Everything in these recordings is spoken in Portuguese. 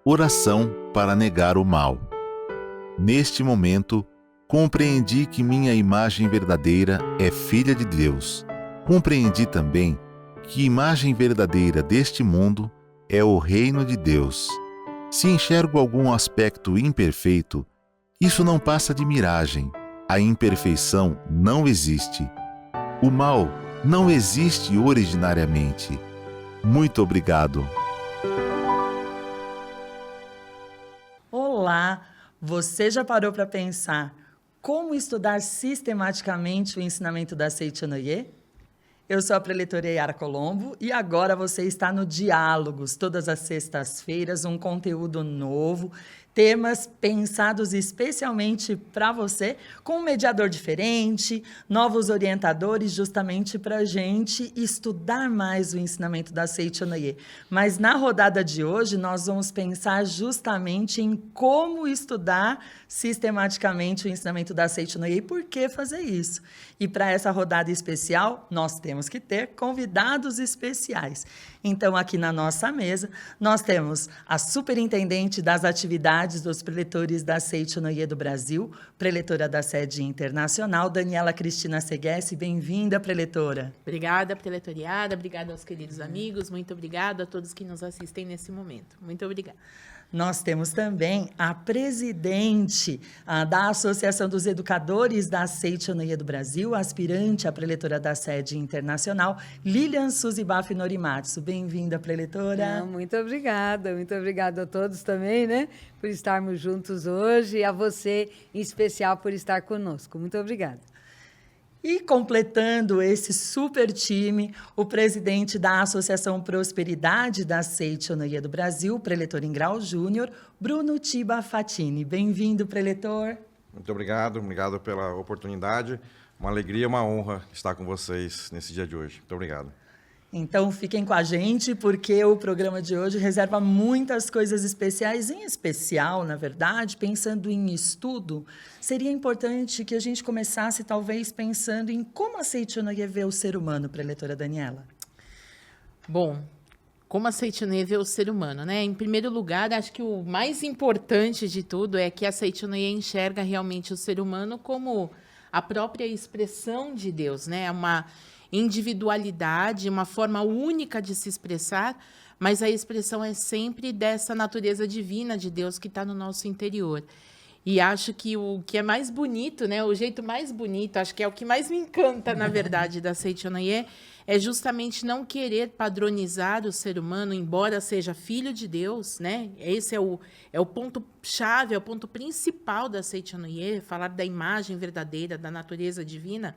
Oração para negar o mal. Neste momento, compreendi que minha imagem verdadeira é filha de Deus. Compreendi também que a imagem verdadeira deste mundo é o reino de Deus. Se enxergo algum aspecto imperfeito, isso não passa de miragem. A imperfeição não existe. O mal não existe originariamente. Muito obrigado. Olá! Você já parou para pensar como estudar sistematicamente o ensinamento da Seichonoye? Eu sou a preletora Yara Colombo e agora você está no Diálogos, todas as sextas-feiras, um conteúdo novo, temas pensados especialmente para você, com um mediador diferente, novos orientadores, justamente para a gente estudar mais o ensinamento da Seichonoye. Mas na rodada de hoje, nós vamos pensar justamente em como estudar sistematicamente o ensinamento da Seichonoye e por que fazer isso. E para essa rodada especial, nós temos que ter convidados especiais. Então, aqui na nossa mesa, nós temos a superintendente das atividades dos preletores da Seichonoye do Brasil, preletora da sede internacional, Daniela Cristina Seguesse. Bem-vinda, preletora. Obrigada, preletoriada, obrigada aos queridos amigos, muito obrigada a todos que nos assistem nesse momento. Muito obrigada. Nós temos também a presidente da Associação dos Educadores da Seichonoye do Brasil, aspirante à preletora da sede internacional, Lilian Suzibaf Norimatsu. Bem-vinda, preletora. Muito obrigada a todos também, né, por estarmos juntos hoje e a você, em especial, por estar conosco. Muito obrigada. E completando esse super time, o presidente da Associação Prosperidade da Seichonoye do Brasil, preletor em grau júnior, Bruno Tiba Fatini. Bem-vindo, preletor. Muito obrigado pela oportunidade. Uma alegria, uma honra estar com vocês nesse dia de hoje. Muito obrigado. Então, fiquem com a gente, porque o programa de hoje reserva muitas coisas especiais, em especial, na verdade, pensando em estudo, seria importante que a gente começasse, talvez, pensando em como a Seichonoye vê o ser humano, preletora Daniela. Bom, como a Seichonoye vê o ser humano, né? Em primeiro lugar, acho que o mais importante de tudo é que a Seichonoye enxerga realmente o ser humano como a própria expressão de Deus, né? Uma individualidade, uma forma única de se expressar, mas a expressão é sempre dessa natureza divina de Deus que está no nosso interior. E acho que o que é mais bonito, né, o jeito mais bonito, acho que é o que mais me encanta, na verdade, da Seichonoye, é justamente não querer padronizar o ser humano, embora seja filho de Deus, né? Esse é o ponto-chave, é o ponto principal da Seichonoye, falar da imagem verdadeira, da natureza divina,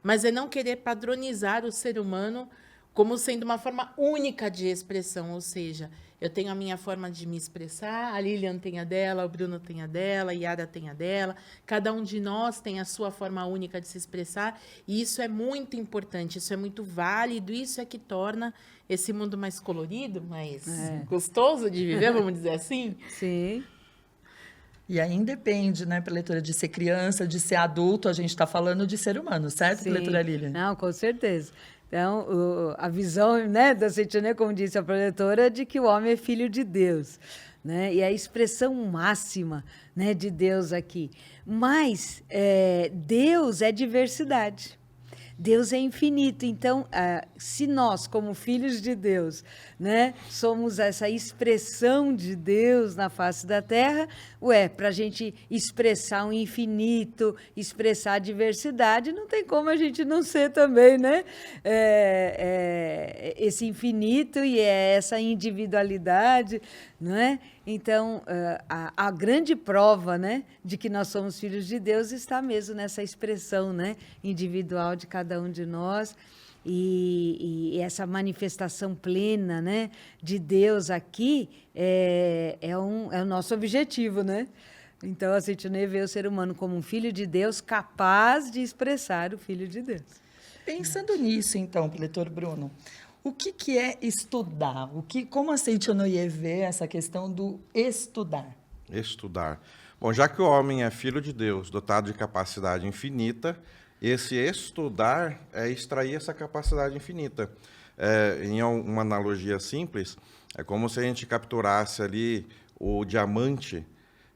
mas é não querer padronizar o ser humano como sendo uma forma única de expressão, ou seja, eu tenho a minha forma de me expressar, a Lilian tem a dela, o Bruno tem a dela, a Yara tem a dela, cada um de nós tem a sua forma única de se expressar, e isso é muito importante, isso é muito válido, isso é que torna esse mundo mais colorido, mais gostoso de viver, vamos dizer assim? Sim. E aí independe, né, preletora, de ser criança, de ser adulto, a gente está falando de ser humano, certo, Sim. preletora Lilian? Não, com certeza. Então, a visão, né, da Seichonoye, como disse a preletora, de que o homem é filho de Deus, né? E a expressão máxima, né, de Deus aqui. Mas Deus é diversidade. Deus é infinito. Então, se nós, como filhos de Deus, né, somos essa expressão de Deus na face da Terra, para a gente expressar o infinito, expressar a diversidade, não tem como a gente não ser também, né, esse infinito e essa individualidade, não é? Então, a grande prova, né, de que nós somos filhos de Deus está mesmo nessa expressão, né, individual de cada um de nós e essa manifestação plena, né, de Deus aqui é o nosso objetivo, né? Então, a Seichonoye vê o ser humano como um filho de Deus capaz de expressar o Filho de Deus. Pensando nisso, então, preletor Bruno, o que é estudar? Como a Seichonoye vê essa questão do estudar? Estudar. Bom, já que o homem é filho de Deus, dotado de capacidade infinita, esse estudar é extrair essa capacidade infinita. Em uma analogia simples, é como se a gente capturasse ali o diamante.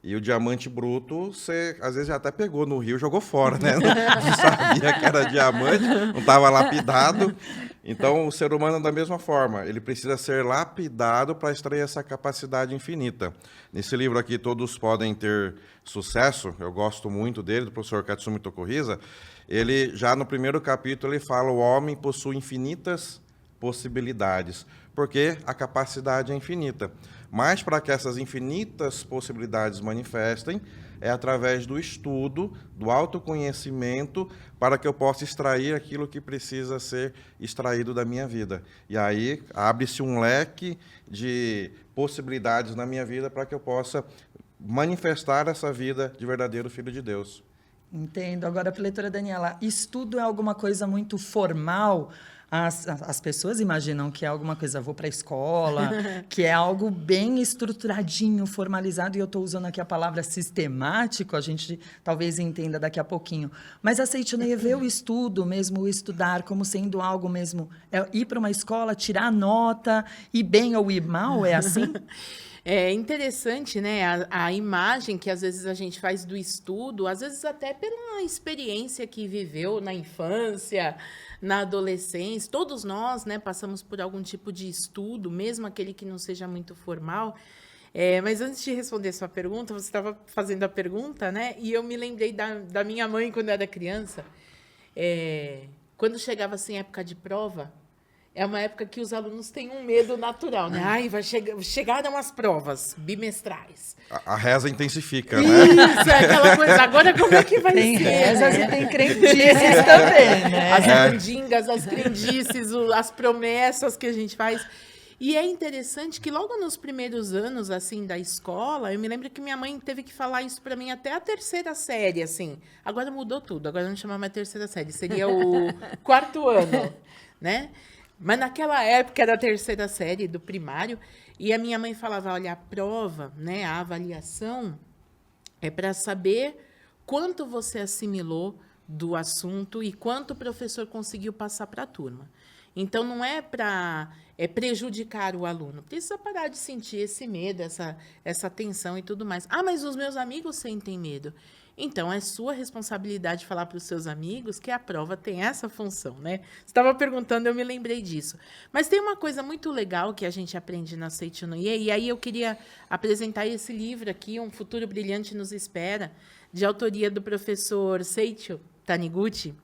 E o diamante bruto, você às vezes já até pegou no rio e jogou fora, né? Não sabia que era diamante, não estava lapidado. Então, o ser humano, da mesma forma, ele precisa ser lapidado para extrair essa capacidade infinita. Nesse livro aqui, Todos Podem Ter Sucesso, eu gosto muito dele, do professor Katsumi Tokuhisa, ele, já no primeiro capítulo, ele fala: o homem possui infinitas possibilidades, porque a capacidade é infinita. Mas, para que essas infinitas possibilidades manifestem, é através do estudo, do autoconhecimento, para que eu possa extrair aquilo que precisa ser extraído da minha vida. E aí abre-se um leque de possibilidades na minha vida para que eu possa manifestar essa vida de verdadeiro filho de Deus. Entendo. Agora, preletora Daniela, estudo é alguma coisa muito formal? As pessoas imaginam que é alguma coisa, vou para a escola, que é algo bem estruturadinho, formalizado, e eu estou usando aqui a palavra sistemático, a gente talvez entenda daqui a pouquinho. Mas a Seichonoye vê o estudo, mesmo o estudar, como sendo algo mesmo, ir para uma escola, tirar nota, ir bem ou ir mal, é assim? É interessante, né, a imagem que às vezes a gente faz do estudo, às vezes até pela experiência que viveu na infância, na adolescência. Todos nós, né, passamos por algum tipo de estudo, mesmo aquele que não seja muito formal. Mas antes de responder sua pergunta, você estava fazendo a pergunta, né, e eu me lembrei da minha mãe quando eu era criança. Quando chegava assim, época de prova, é uma época que os alunos têm um medo natural, né? Ai, chegaram as provas bimestrais. A reza intensifica, né? Isso, é aquela coisa. Agora, como é que vai Tem ser? rezas e tem crendices também, né? As mandingas, as crendices, as promessas que a gente faz. E é interessante que logo nos primeiros anos, assim, da escola, eu me lembro que minha mãe teve que falar isso para mim até a 3ª série, assim. Agora mudou tudo, agora não chama mais 3ª série, seria o 4º ano, né? Mas naquela época era a 3ª série do primário, e a minha mãe falava: olha, a prova, né, a avaliação, é para saber quanto você assimilou do assunto e quanto o professor conseguiu passar para a turma. Então, não é para prejudicar o aluno. Precisa parar de sentir esse medo, essa tensão e tudo mais. Ah, mas os meus amigos sentem medo. Então, é sua responsabilidade falar para os seus amigos que a prova tem essa função, né? Você estava perguntando, eu me lembrei disso. Mas tem uma coisa muito legal que a gente aprende na Seichonoye, e aí eu queria apresentar esse livro aqui, Um Futuro Brilhante Nos Espera, de autoria do professor Seicho Taniguchi,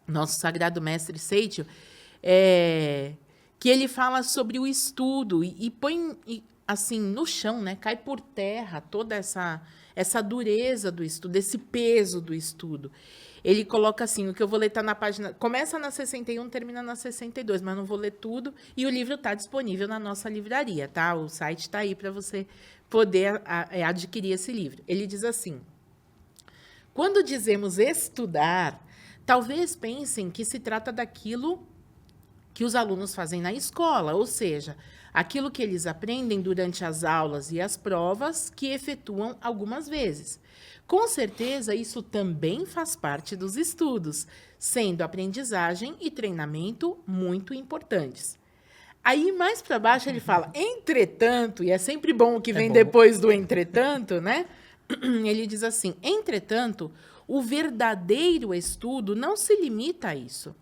nosso sagrado mestre Seicho, que ele fala sobre o estudo e põe assim no chão, né? Cai por terra toda essa dureza do estudo, esse peso do estudo. Ele coloca assim, o que eu vou ler está na página... Começa na 61, termina na 62, mas não vou ler tudo. E o livro está disponível na nossa livraria, tá? O site está aí para você poder adquirir esse livro. Ele diz assim: quando dizemos estudar, talvez pensem que se trata daquilo que os alunos fazem na escola, ou seja, aquilo que eles aprendem durante as aulas e as provas que efetuam algumas vezes. Com certeza, isso também faz parte dos estudos, sendo aprendizagem e treinamento muito importantes. Aí, mais para baixo, ele fala, entretanto, e é sempre bom o que vem depois do entretanto, né? Ele diz assim, entretanto, o verdadeiro estudo não se limita a isso.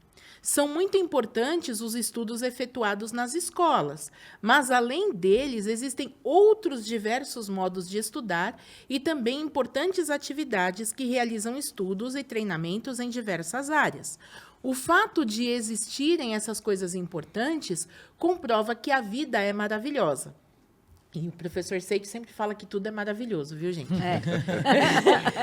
São muito importantes os estudos efetuados nas escolas, mas, além deles, existem outros diversos modos de estudar e também importantes atividades que realizam estudos e treinamentos em diversas áreas. O fato de existirem essas coisas importantes comprova que a vida é maravilhosa. E o professor Seicho sempre fala que tudo é maravilhoso, viu, gente?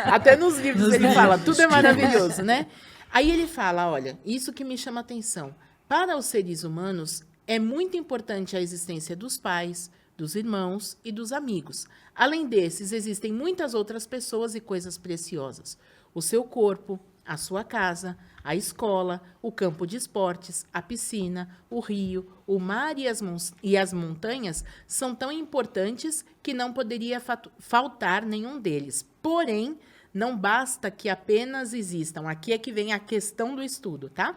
Até nos livros ele fala, tudo é maravilhoso, né? Aí ele fala, olha, isso que me chama a atenção. Para os seres humanos, é muito importante a existência dos pais, dos irmãos e dos amigos. Além desses, existem muitas outras pessoas e coisas preciosas. O seu corpo, a sua casa, a escola, o campo de esportes, a piscina, o rio, o mar e as montanhas são tão importantes que não poderia faltar nenhum deles. Porém, não basta que apenas existam. Aqui é que vem a questão do estudo, tá?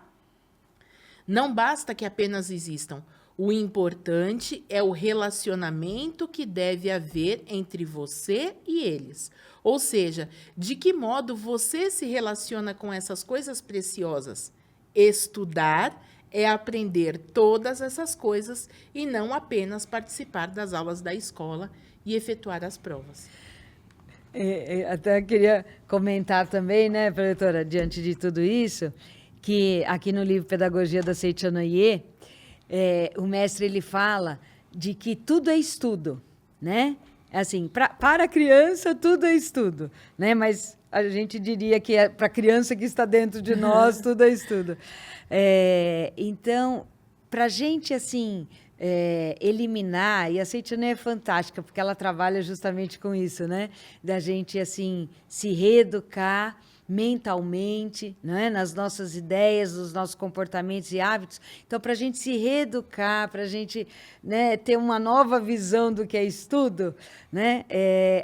Não basta que apenas existam. O importante é o relacionamento que deve haver entre você e eles. Ou seja, de que modo você se relaciona com essas coisas preciosas? Estudar é aprender todas essas coisas e não apenas participar das aulas da escola e efetuar as provas. Até queria comentar também, né, preletora, diante de tudo isso, que aqui no livro Pedagogia da Seiichi Noye, o mestre ele fala de que tudo é estudo, né? Assim, para a criança tudo é estudo, né? Mas a gente diria que é para a criança que está dentro de nós tudo é estudo. Então, para a gente assim eliminar, e a Seiichi Noye é fantástica porque ela trabalha justamente com isso, né? Da gente assim se reeducar mentalmente, não é? Nas nossas ideias, nos nossos comportamentos e hábitos. Então, para a gente se reeducar, para a gente, né, ter uma nova visão do que é estudo, né,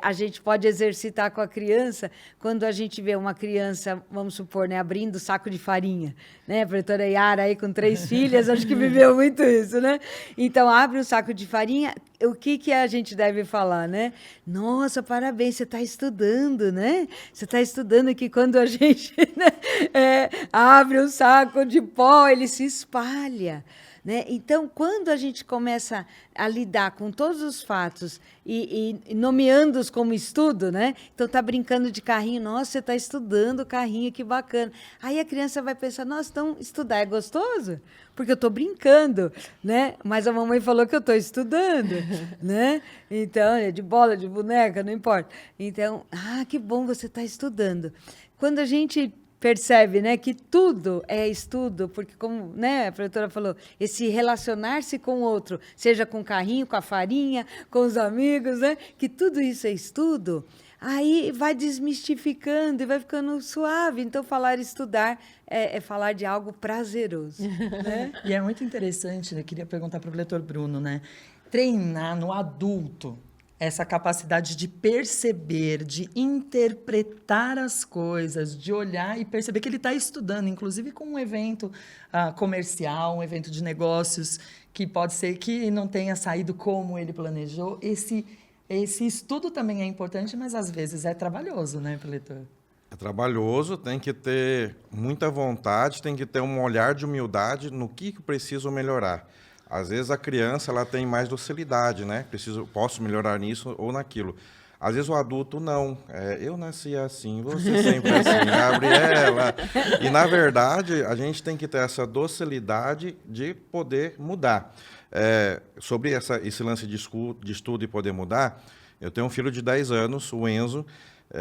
a gente pode exercitar com a criança quando a gente vê uma criança, vamos supor, né, abrindo o saco de farinha. Né? A professora Yara aí com 3 filhas, acho que viveu muito isso, né? Então, abre um saco de farinha, o que a gente deve falar, né? Nossa, parabéns, você está estudando, né? Você está estudando que quando a gente né, abre um saco de pó, ele se espalha. Né? Então, quando a gente começa a lidar com todos os fatos e nomeando-os como estudo, né? Então, está brincando de carrinho, nossa, você está estudando carrinho, que bacana. Aí a criança vai pensar, nossa, então estudar é gostoso? Porque eu estou brincando, né? Mas a mamãe falou que eu estou estudando, né? Então, é de bola, de boneca, não importa. Então, que bom você está estudando. Quando a gente percebe, né, que tudo é estudo, porque como, né, a professora falou, esse relacionar-se com o outro, seja com o carrinho, com a farinha, com os amigos, né, que tudo isso é estudo, aí vai desmistificando e vai ficando suave. Então, estudar é falar de algo prazeroso. Né? E é muito interessante, eu queria perguntar para o leitor Bruno, né, treinar no adulto essa capacidade de perceber, de interpretar as coisas, de olhar e perceber que ele está estudando, inclusive com um evento comercial, um evento de negócios, que pode ser que não tenha saído como ele planejou. Esse estudo também é importante, mas às vezes é trabalhoso, né, leitor? É trabalhoso, tem que ter muita vontade, tem que ter um olhar de humildade no que preciso melhorar. Às vezes a criança ela tem mais docilidade, né? Posso melhorar nisso ou naquilo. Às vezes o adulto não. Eu nasci assim, você sempre assim, Gabriela. E, na verdade, a gente tem que ter essa docilidade de poder mudar. Sobre esse lance de estudo e poder mudar, eu tenho um filho de 10 anos, o Enzo,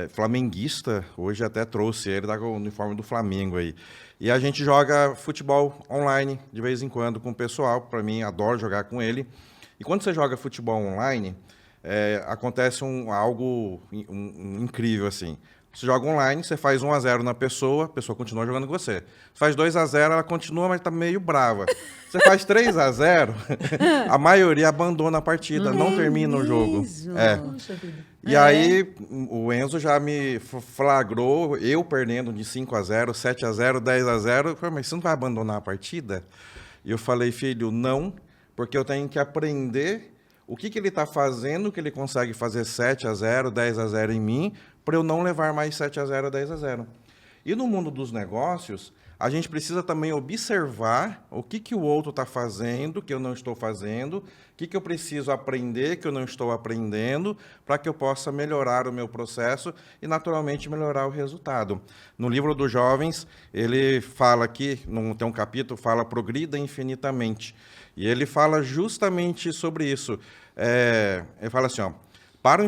flamenguista, hoje até trouxe ele, tá com o uniforme do Flamengo aí. E a gente joga futebol online de vez em quando com o pessoal, para mim, adoro jogar com ele. E quando você joga futebol online, acontece algo incrível, assim. Você joga online, você faz 1-0 na pessoa, a pessoa continua jogando com você. Você faz 2-0, ela continua, mas está meio brava. Você faz 3-0, a maioria abandona a partida, não termina o jogo. E aí, o Enzo já me flagrou, eu perdendo de 5-0, 7-0, 10-0. Eu falei, mas você não vai abandonar a partida? E eu falei, filho, não, porque eu tenho que aprender o que ele está fazendo, que ele consegue fazer 7-0, 10-0 em mim, para eu não levar mais 7-0, 10-0. E no mundo dos negócios, a gente precisa também observar o que o outro está fazendo, que eu não estou fazendo, o que eu preciso aprender, que eu não estou aprendendo, para que eu possa melhorar o meu processo e, naturalmente, melhorar o resultado. No livro dos jovens, ele fala aqui, tem um capítulo, fala progrida infinitamente. E ele fala justamente sobre isso. Ele fala assim, para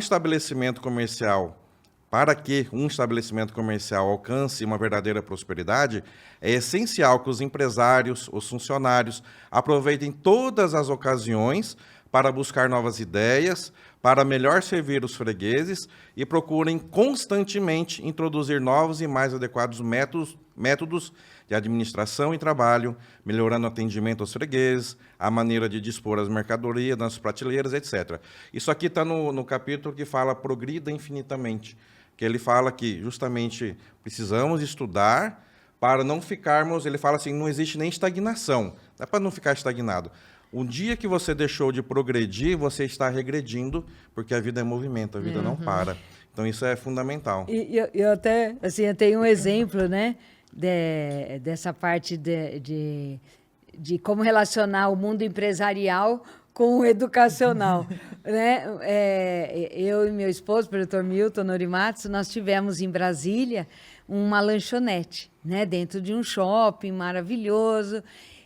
que um estabelecimento comercial alcance uma verdadeira prosperidade, é essencial que os empresários, os funcionários, aproveitem todas as ocasiões para buscar novas ideias, para melhor servir os fregueses e procurem constantemente introduzir novos e mais adequados métodos de administração e trabalho, melhorando o atendimento aos fregueses, a maneira de dispor as mercadorias nas prateleiras, etc. Isso aqui está no capítulo que fala progrida infinitamente, que ele fala que justamente precisamos estudar para não ficarmos, ele fala assim, não existe nem estagnação, não é para não ficar estagnado. Um dia que você deixou de progredir, você está regredindo, porque a vida é movimento, a vida não para. Então, isso é fundamental. E eu até, assim, eu tenho um exemplo, né, dessa parte de como relacionar o mundo empresarial com o educacional, né? Eu e meu esposo, o professor Milton Norimatsu, nós tivemos em Brasília uma lanchonete, né, dentro de um shopping maravilhoso.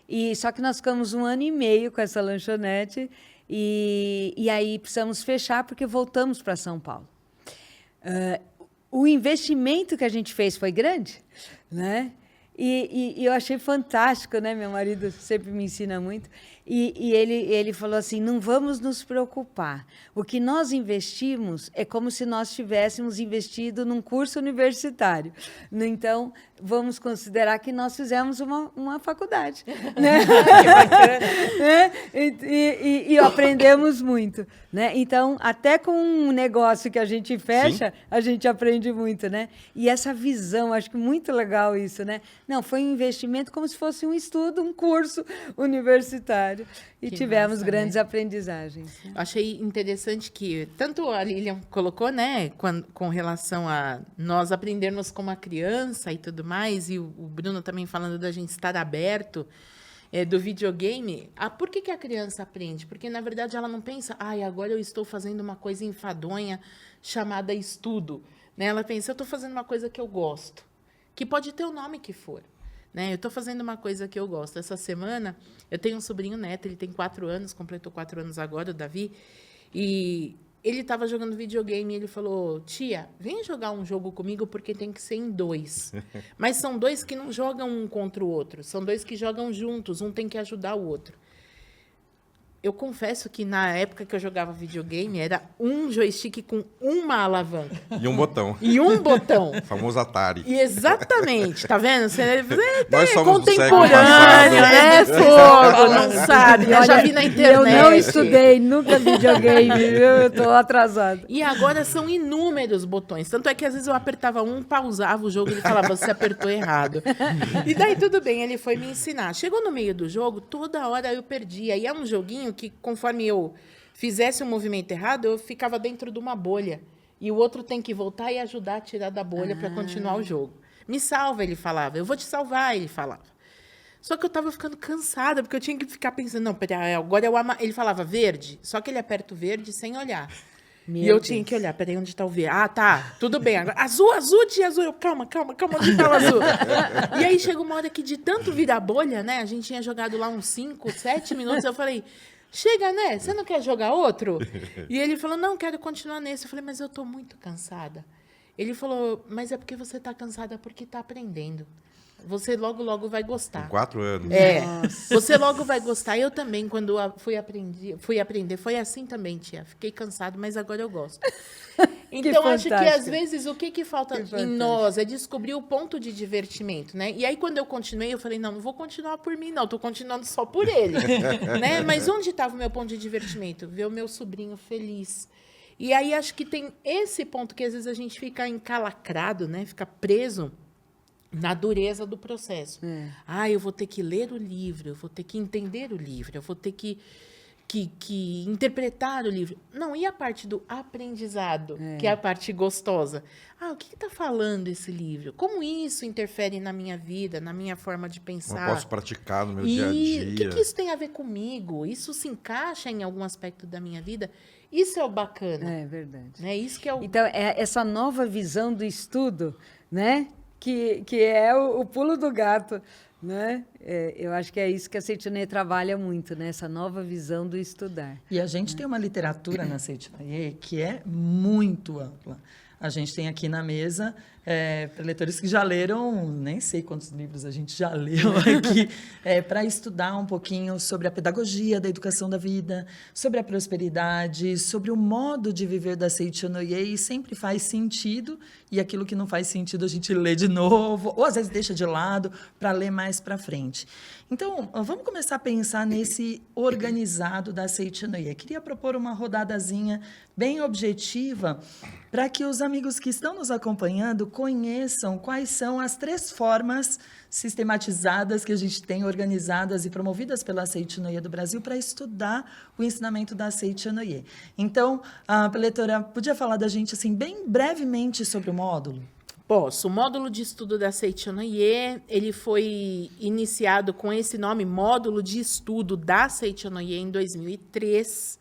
E só que nós ficamos 1 ano e meio com essa lanchonete e aí precisamos fechar porque voltamos para São Paulo. O investimento que a gente fez foi grande, né? E eu achei fantástico, né? Meu marido sempre me ensina muito. E ele falou assim, não vamos nos preocupar. O que nós investimos é como se nós tivéssemos investido num curso universitário. Então, vamos considerar que nós fizemos uma faculdade. Né? E aprendemos muito. Né? Então, até com um negócio que a gente fecha, sim, a gente aprende muito. Né? E essa visão, acho que muito legal isso. Né? Não, foi um investimento como se fosse um estudo, um curso universitário. E que tivemos massa, grandes, né, aprendizagens. Eu achei interessante que, tanto a Lilian colocou, né, com relação a nós aprendermos como a criança e tudo mais, e o Bruno também falando da gente estar aberto do videogame. Por que a criança aprende? Porque, na verdade, ela não pensa, agora eu estou fazendo uma coisa enfadonha chamada estudo. Né? Ela pensa, eu estou fazendo uma coisa que eu gosto, que pode ter o nome que for. Né? Eu estou fazendo uma coisa que eu gosto. Essa semana, eu tenho um sobrinho neto, ele tem 4 anos, completou 4 anos agora, o Davi, e ele estava jogando videogame e ele falou, tia, vem jogar um jogo comigo porque tem que ser em 2. Mas são 2 que não jogam um contra o outro, são 2 que jogam juntos, um tem que ajudar o outro. Eu confesso que na época que eu jogava videogame, era um joystick com uma alavanca. E um botão. E um botão. O famoso Atari. E exatamente, tá vendo? Você Nós somos contemporâneo, né? Fogo, não sabe. Eu já vi na internet. Eu não estudei nunca videogame, viu? Eu tô atrasada. E agora são inúmeros botões. Tanto é que às vezes eu apertava um, pausava o jogo e ele falava, você apertou errado. E daí tudo bem, ele foi me ensinar. Chegou no meio do jogo, toda hora eu perdia. E é um joguinho que, conforme eu fizesse um movimento errado, eu ficava dentro de uma bolha. E o outro tem que voltar e ajudar a tirar da bolha para continuar o jogo. Me salva, ele falava. Eu vou te salvar, ele falava. Só que eu estava ficando cansada, porque eu tinha que ficar pensando, não, peraí, agora é o amarelo. Ele falava verde, só que ele aperta o verde sem olhar. E eu tinha que olhar, peraí, onde está o verde? Tá, tudo bem. Agora, azul, tia, azul. Eu, calma, onde está o azul? E aí chegou uma hora que, de tanto virar bolha, né, a gente tinha jogado lá uns 5, 7 minutos, eu falei... Chega, né? Você não quer jogar outro? E ele falou, não, quero continuar nesse. Eu falei, mas eu estou muito cansada. Ele falou, mas é porque você está cansada porque está aprendendo. Você logo vai gostar. Com 4 anos. Nossa. Você logo vai gostar. Eu também, quando fui aprender, foi assim também, tia. Fiquei cansado, mas agora eu gosto. Então, acho que às vezes o que falta em nós é descobrir o ponto de divertimento, né? E aí, quando eu continuei, eu falei, não vou continuar por mim, não. Estou continuando só por ele. Né? Mas onde estava o meu ponto de divertimento? Ver o meu sobrinho feliz. E aí, acho que tem esse ponto que às vezes a gente fica encalacrado, né? Fica preso na dureza do processo. Eu vou ter que ler o livro, eu vou ter que entender o livro, eu vou ter que interpretar o livro. Não, e a parte do aprendizado, que é a parte gostosa? O que está falando esse livro? Como isso interfere na minha vida, na minha forma de pensar? Eu posso praticar no meu dia a dia. O que isso tem a ver comigo? Isso se encaixa em algum aspecto da minha vida? Isso é o bacana. É verdade. Né? Isso que é o... Então, essa nova visão do estudo, né? Que é o pulo do gato, né? Eu acho que é isso que a Seitonoye trabalha muito, né? Essa nova visão do estudar. E a gente tem uma literatura na Seitonoye que é muito ampla. A gente tem aqui na mesa leitores que já leram, nem sei quantos livros a gente já leu aqui, para estudar um pouquinho sobre a pedagogia da educação da vida, sobre a prosperidade, sobre o modo de viver da Seitonoye, e sempre faz sentido, e aquilo que não faz sentido a gente lê de novo, ou às vezes deixa de lado para ler mais para frente. gente. Então, vamos começar a pensar nesse organizado da Seitinoye. Queria propor uma rodadazinha bem objetiva para que os amigos que estão nos acompanhando conheçam quais são as 3 formas sistematizadas que a gente tem, organizadas e promovidas pela Seitinoye do Brasil para estudar o ensinamento da Seitinoye. Então, a preletora podia falar da gente assim bem brevemente sobre o módulo? Posso. O módulo de estudo da Seitinoye, ele foi iniciado com esse nome, Módulo de Estudo da Seitinoye, em 2003.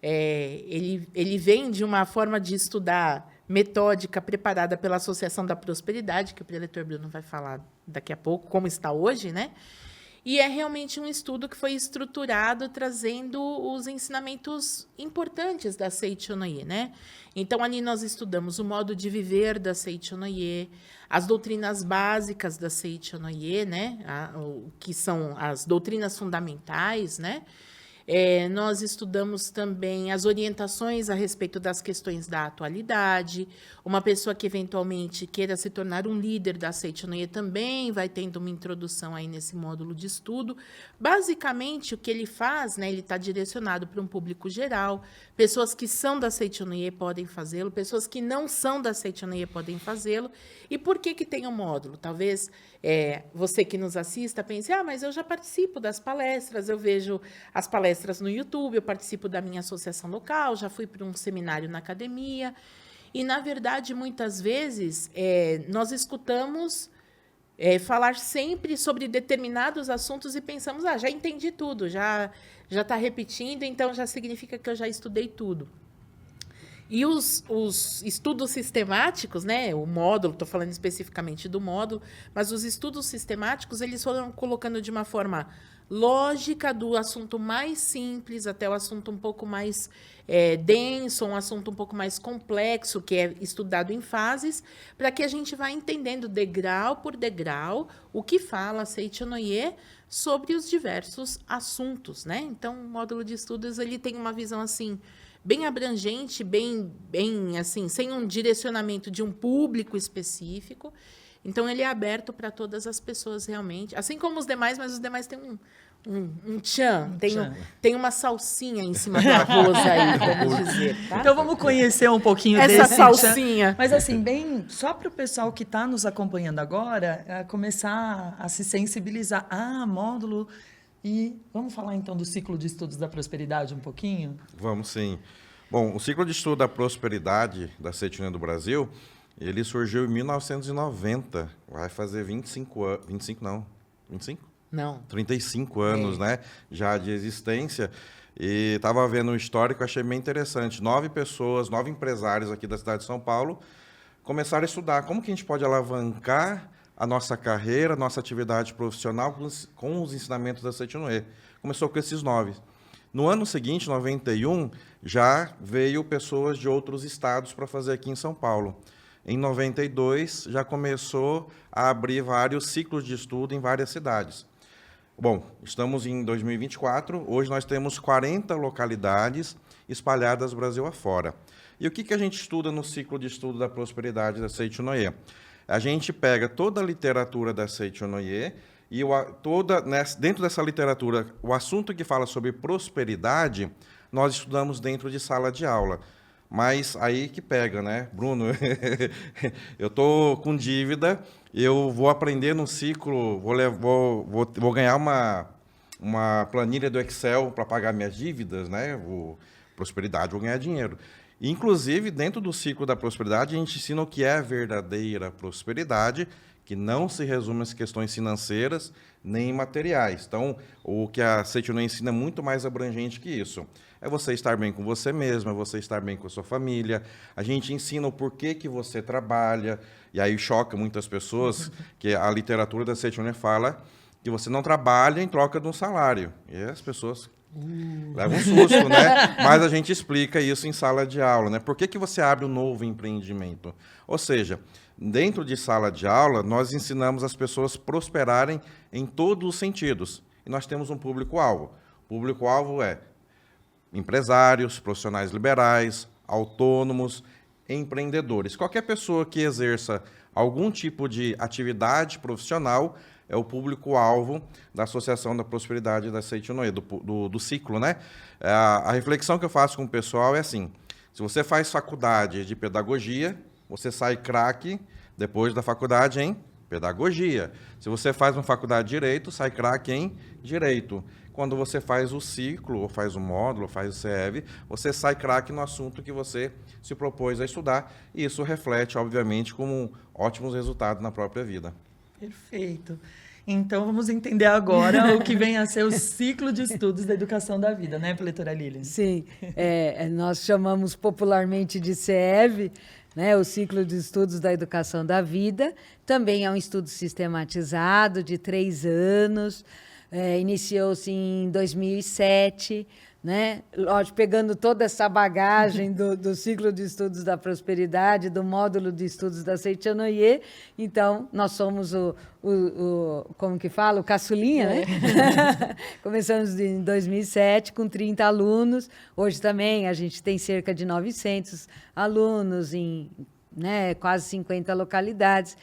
Ele vem de uma forma de estudar metódica preparada pela Associação da Prosperidade, que o preletor Bruno vai falar daqui a pouco, como está hoje, né? E é realmente um estudo que foi estruturado trazendo os ensinamentos importantes da Seitinoye, né? Então, ali nós estudamos o modo de viver da Seitinoye, as doutrinas básicas da Seitinoye, né? Que são as doutrinas fundamentais, né? Nós estudamos também as orientações a respeito das questões da atualidade. Uma pessoa que eventualmente queira se tornar um líder da Seitinoye também vai tendo uma introdução aí nesse módulo de estudo. Basicamente, o que ele faz, né, ele está direcionado para um público geral. Pessoas que são da Seitinoye podem fazê-lo, pessoas que não são da Seitinoye podem fazê-lo. E por que tem um módulo? Talvez você que nos assista pense, mas eu já participo das palestras, eu vejo as palestras no YouTube, eu participo da minha associação local, já fui para um seminário na academia. E, na verdade, muitas vezes, nós escutamos falar sempre sobre determinados assuntos e pensamos, já entendi tudo, já está repetindo, então já significa que eu já estudei tudo. E os estudos sistemáticos, né, o módulo, estou falando especificamente do módulo, mas os estudos sistemáticos, eles foram colocando de uma forma lógica, do assunto mais simples até o assunto um pouco mais denso, um assunto um pouco mais complexo, que é estudado em fases, para que a gente vá entendendo degrau por degrau o que fala a Seitinoye sobre os diversos assuntos, né? Então, o módulo de estudos ele tem uma visão assim bem abrangente, bem assim, sem um direcionamento de um público específico. Então, ele é aberto para todas as pessoas, realmente. Assim como os demais, mas os demais têm um tchan, tem uma salsinha em cima do arroz aí, vamos dizer. Tá? Então, vamos conhecer um pouquinho essa desse salsinha. Tchan. Mas, assim, bem, só para o pessoal que está nos acompanhando agora, começar a se sensibilizar. Módulo... E vamos falar, então, do ciclo de estudos da prosperidade um pouquinho? Vamos, sim. Bom, o ciclo de estudo da prosperidade da Seitinoye do Brasil, ele surgiu em 1990. Vai fazer 25 anos. 25 não. 25? Não. 35 anos, né? Já de existência. E estava vendo um histórico, achei bem interessante. 9 empresários aqui da cidade de São Paulo começaram a estudar como que a gente pode alavancar a nossa carreira, a nossa atividade profissional com os ensinamentos da Seitinoye. Começou com esses 9. No ano seguinte, 91, já veio pessoas de outros estados para fazer aqui em São Paulo. Em 92, já começou a abrir vários ciclos de estudo em várias cidades. Bom, estamos em 2024, hoje nós temos 40 localidades espalhadas Brasil afora. E o que a gente estuda no ciclo de estudo da prosperidade da Seitinoye? A gente pega toda a literatura da Seitinoye e dentro dessa literatura, o assunto que fala sobre prosperidade, nós estudamos dentro de sala de aula. Mas aí que pega, né? Bruno, eu estou com dívida, eu vou aprender no ciclo, vou ganhar uma planilha do Excel para pagar minhas dívidas, né? Prosperidade, vou ganhar dinheiro. Inclusive, dentro do ciclo da prosperidade, a gente ensina o que é a verdadeira prosperidade, que não se resume às questões financeiras nem materiais. Então, o que a Seitinoye ensina é muito mais abrangente que isso. É você estar bem com você mesmo, é você estar bem com a sua família. A gente ensina o porquê que você trabalha, e aí choca muitas pessoas que a literatura da Seitinoye fala que você não trabalha em troca de um salário. E as pessoas leva um susto, né? Mas a gente explica isso em sala de aula, né? Por que você abre um novo empreendimento? Ou seja, dentro de sala de aula, nós ensinamos as pessoas a prosperarem em todos os sentidos. E nós temos um público-alvo. O público-alvo é empresários, profissionais liberais, autônomos, empreendedores. Qualquer pessoa que exerça algum tipo de atividade profissional, é o público-alvo da Associação da Prosperidade da Seitinoye, do ciclo, né? A reflexão que eu faço com o pessoal é assim: se você faz faculdade de pedagogia, você sai craque depois da faculdade em pedagogia. Se você faz uma faculdade de direito, sai craque em direito. Quando você faz o ciclo, ou faz o módulo, ou faz o CEV, você sai craque no assunto que você se propôs a estudar. E isso reflete, obviamente, como ótimos resultados na própria vida. Perfeito. Então, vamos entender agora o que vem a ser o ciclo de estudos da educação da vida, né, preletora Lilian? Sim, nós chamamos popularmente de CEV, né, o ciclo de estudos da educação da vida. Também é um estudo sistematizado de 3 anos, iniciou-se em 2007, né? Lógico, pegando toda essa bagagem do ciclo de estudos da prosperidade, do módulo de estudos da Seitinoye. Então, nós somos como que fala? O caçulinha, né? Começamos em 2007 com 30 alunos. Hoje também a gente tem cerca de 900 alunos em, né, quase 50 localidades.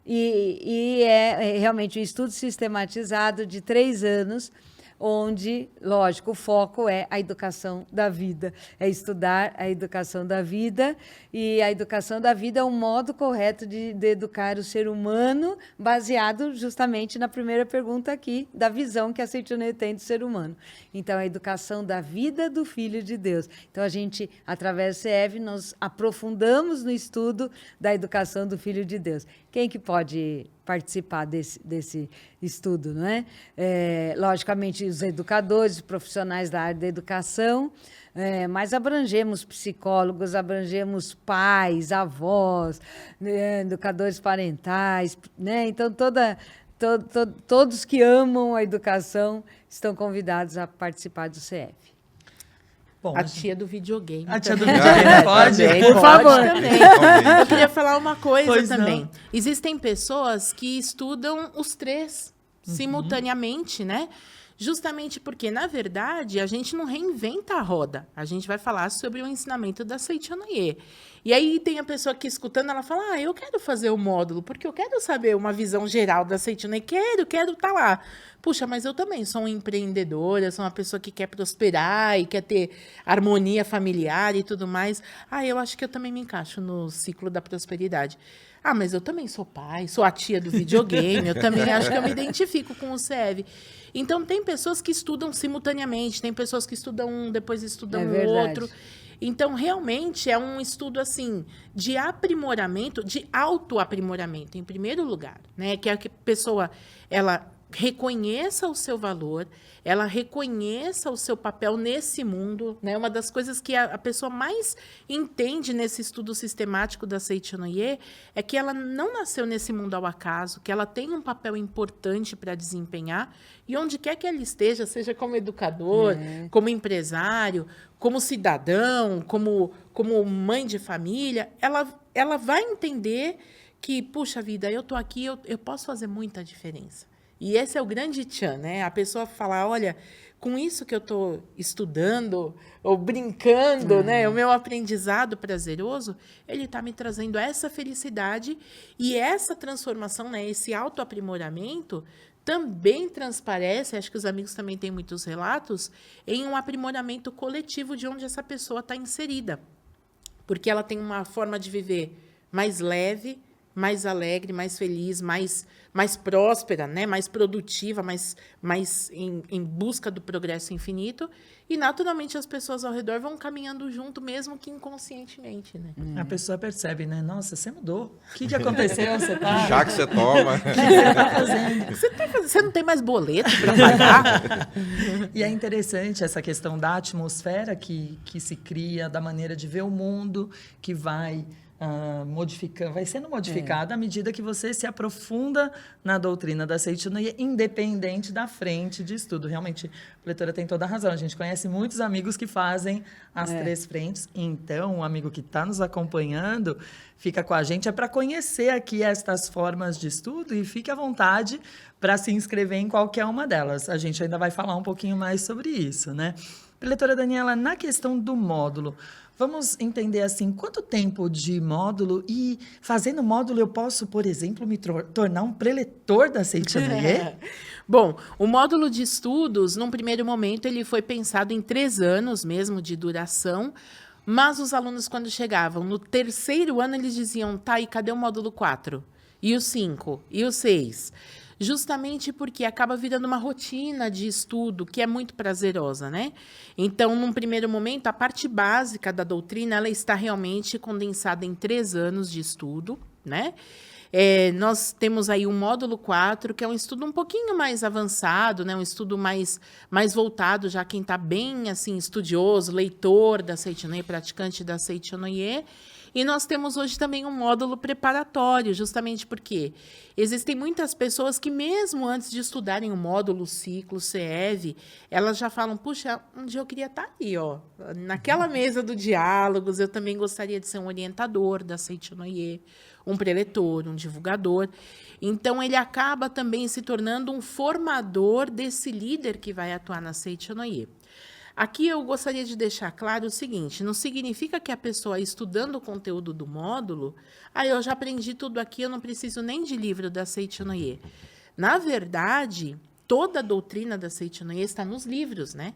E é realmente um estudo sistematizado de 3 anos, onde, lógico, o foco é a educação da vida, é estudar a educação da vida, e a educação da vida é um modo correto de educar o ser humano, baseado justamente na primeira pergunta aqui, da visão que a Seitinoye tem do ser humano. Então, a educação da vida do Filho de Deus. Então, a gente, através do CEV, nós aprofundamos no estudo da educação do Filho de Deus. Quem que pode participar desse estudo, não é? Logicamente, os educadores, os profissionais da área da educação, mas abrangemos psicólogos, abrangemos pais, avós, né, educadores parentais, né? Então, todos que amam a educação estão convidados a participar do CEV. Bom, A tia do videogame. A tia do também. videogame pode? Também, Por pode favor. também. Eu queria falar uma coisa Pois também. não. Existem pessoas que estudam os 3 simultaneamente, né? Justamente porque, na verdade, a gente não reinventa a roda. A gente vai falar sobre o ensinamento da Seitinoye. E aí tem a pessoa que escutando, ela fala, eu quero fazer o módulo, porque eu quero saber uma visão geral da Seitinoye. Quero estar lá. Puxa, mas eu também sou uma empreendedora, sou uma pessoa que quer prosperar e quer ter harmonia familiar e tudo mais. Eu acho que eu também me encaixo no ciclo da prosperidade. Mas eu também sou pai, sou a tia do videogame, eu também acho que eu me identifico com o CEV. Então, tem pessoas que estudam simultaneamente, tem pessoas que estudam um, depois estudam o outro. Então, realmente, é um estudo, assim, de aprimoramento, de autoaprimoramento, em primeiro lugar, né? Que a pessoa, ela reconheça o seu valor, ela reconheça o seu papel nesse mundo, né? Uma das coisas que a pessoa mais entende nesse estudo sistemático da Seitinoye é que ela não nasceu nesse mundo ao acaso, que ela tem um papel importante para desempenhar, e onde quer que ela esteja, seja como educador, como empresário, como cidadão, como mãe de família, ela vai entender que, puxa vida, eu estou aqui, eu posso fazer muita diferença. E esse é o grande tchan, né? A pessoa falar, olha, com isso que eu estou estudando ou brincando, né? O meu aprendizado prazeroso, ele está me trazendo essa felicidade e essa transformação, né? Esse autoaprimoramento também transparece, acho que os amigos também têm muitos relatos, em um aprimoramento coletivo de onde essa pessoa está inserida. Porque ela tem uma forma de viver mais leve, mais alegre, mais feliz, mais próspera, né? Mais produtiva, mais em busca do progresso infinito. E, naturalmente, as pessoas ao redor vão caminhando junto, mesmo que inconscientemente, né? A pessoa percebe, né? Nossa, você mudou. O que aconteceu? Você tá... Já que você toma. O que você está fazendo? Você não tem mais boleto para pagar? E é interessante essa questão da atmosfera que se cria, da maneira de ver o mundo, que vai vai sendo modificada à medida que você se aprofunda na doutrina da Seitinoye, independente da frente de estudo. Realmente, a preletora tem toda a razão. A gente conhece muitos amigos que fazem as 3 frentes. Então, o amigo que está nos acompanhando, fica com a gente, é para conhecer aqui estas formas de estudo e fique à vontade para se inscrever em qualquer uma delas. A gente ainda vai falar um pouquinho mais sobre isso, né? Preletora Daniela, na questão do módulo, vamos entender assim, quanto tempo de módulo e fazendo módulo eu posso, por exemplo, me tornar um preletor da Seitianoye? Bom, o módulo de estudos, num primeiro momento, ele foi pensado em 3 anos mesmo de duração, mas os alunos, quando chegavam no 3º ano, eles diziam, tá, e cadê o módulo 4? E o 5? E o 6? Justamente porque acaba virando uma rotina de estudo que é muito prazerosa, né? Então, num primeiro momento, a parte básica da doutrina, ela está realmente condensada em 3 anos de estudo, né? Nós temos aí o módulo 4, que é um estudo um pouquinho mais avançado, né? Um estudo mais voltado já quem está bem assim, estudioso, leitor da Seitianoye, praticante da Seitianoye. E nós temos hoje também um módulo preparatório, justamente porque existem muitas pessoas que, mesmo antes de estudarem o módulo, o ciclo, o CEV, elas já falam, puxa, um dia eu queria estar aí, ó, naquela mesa do diálogos, eu também gostaria de ser um orientador da Seitianoye, um preletor, um divulgador. Então, ele acaba também se tornando um formador desse líder que vai atuar na Seitianoye. Aqui eu gostaria de deixar claro o seguinte, não significa que a pessoa estudando o conteúdo do módulo, eu já aprendi tudo aqui, eu não preciso nem de livro da Seitianoye. Na verdade, toda a doutrina da Seitianoye está nos livros, né?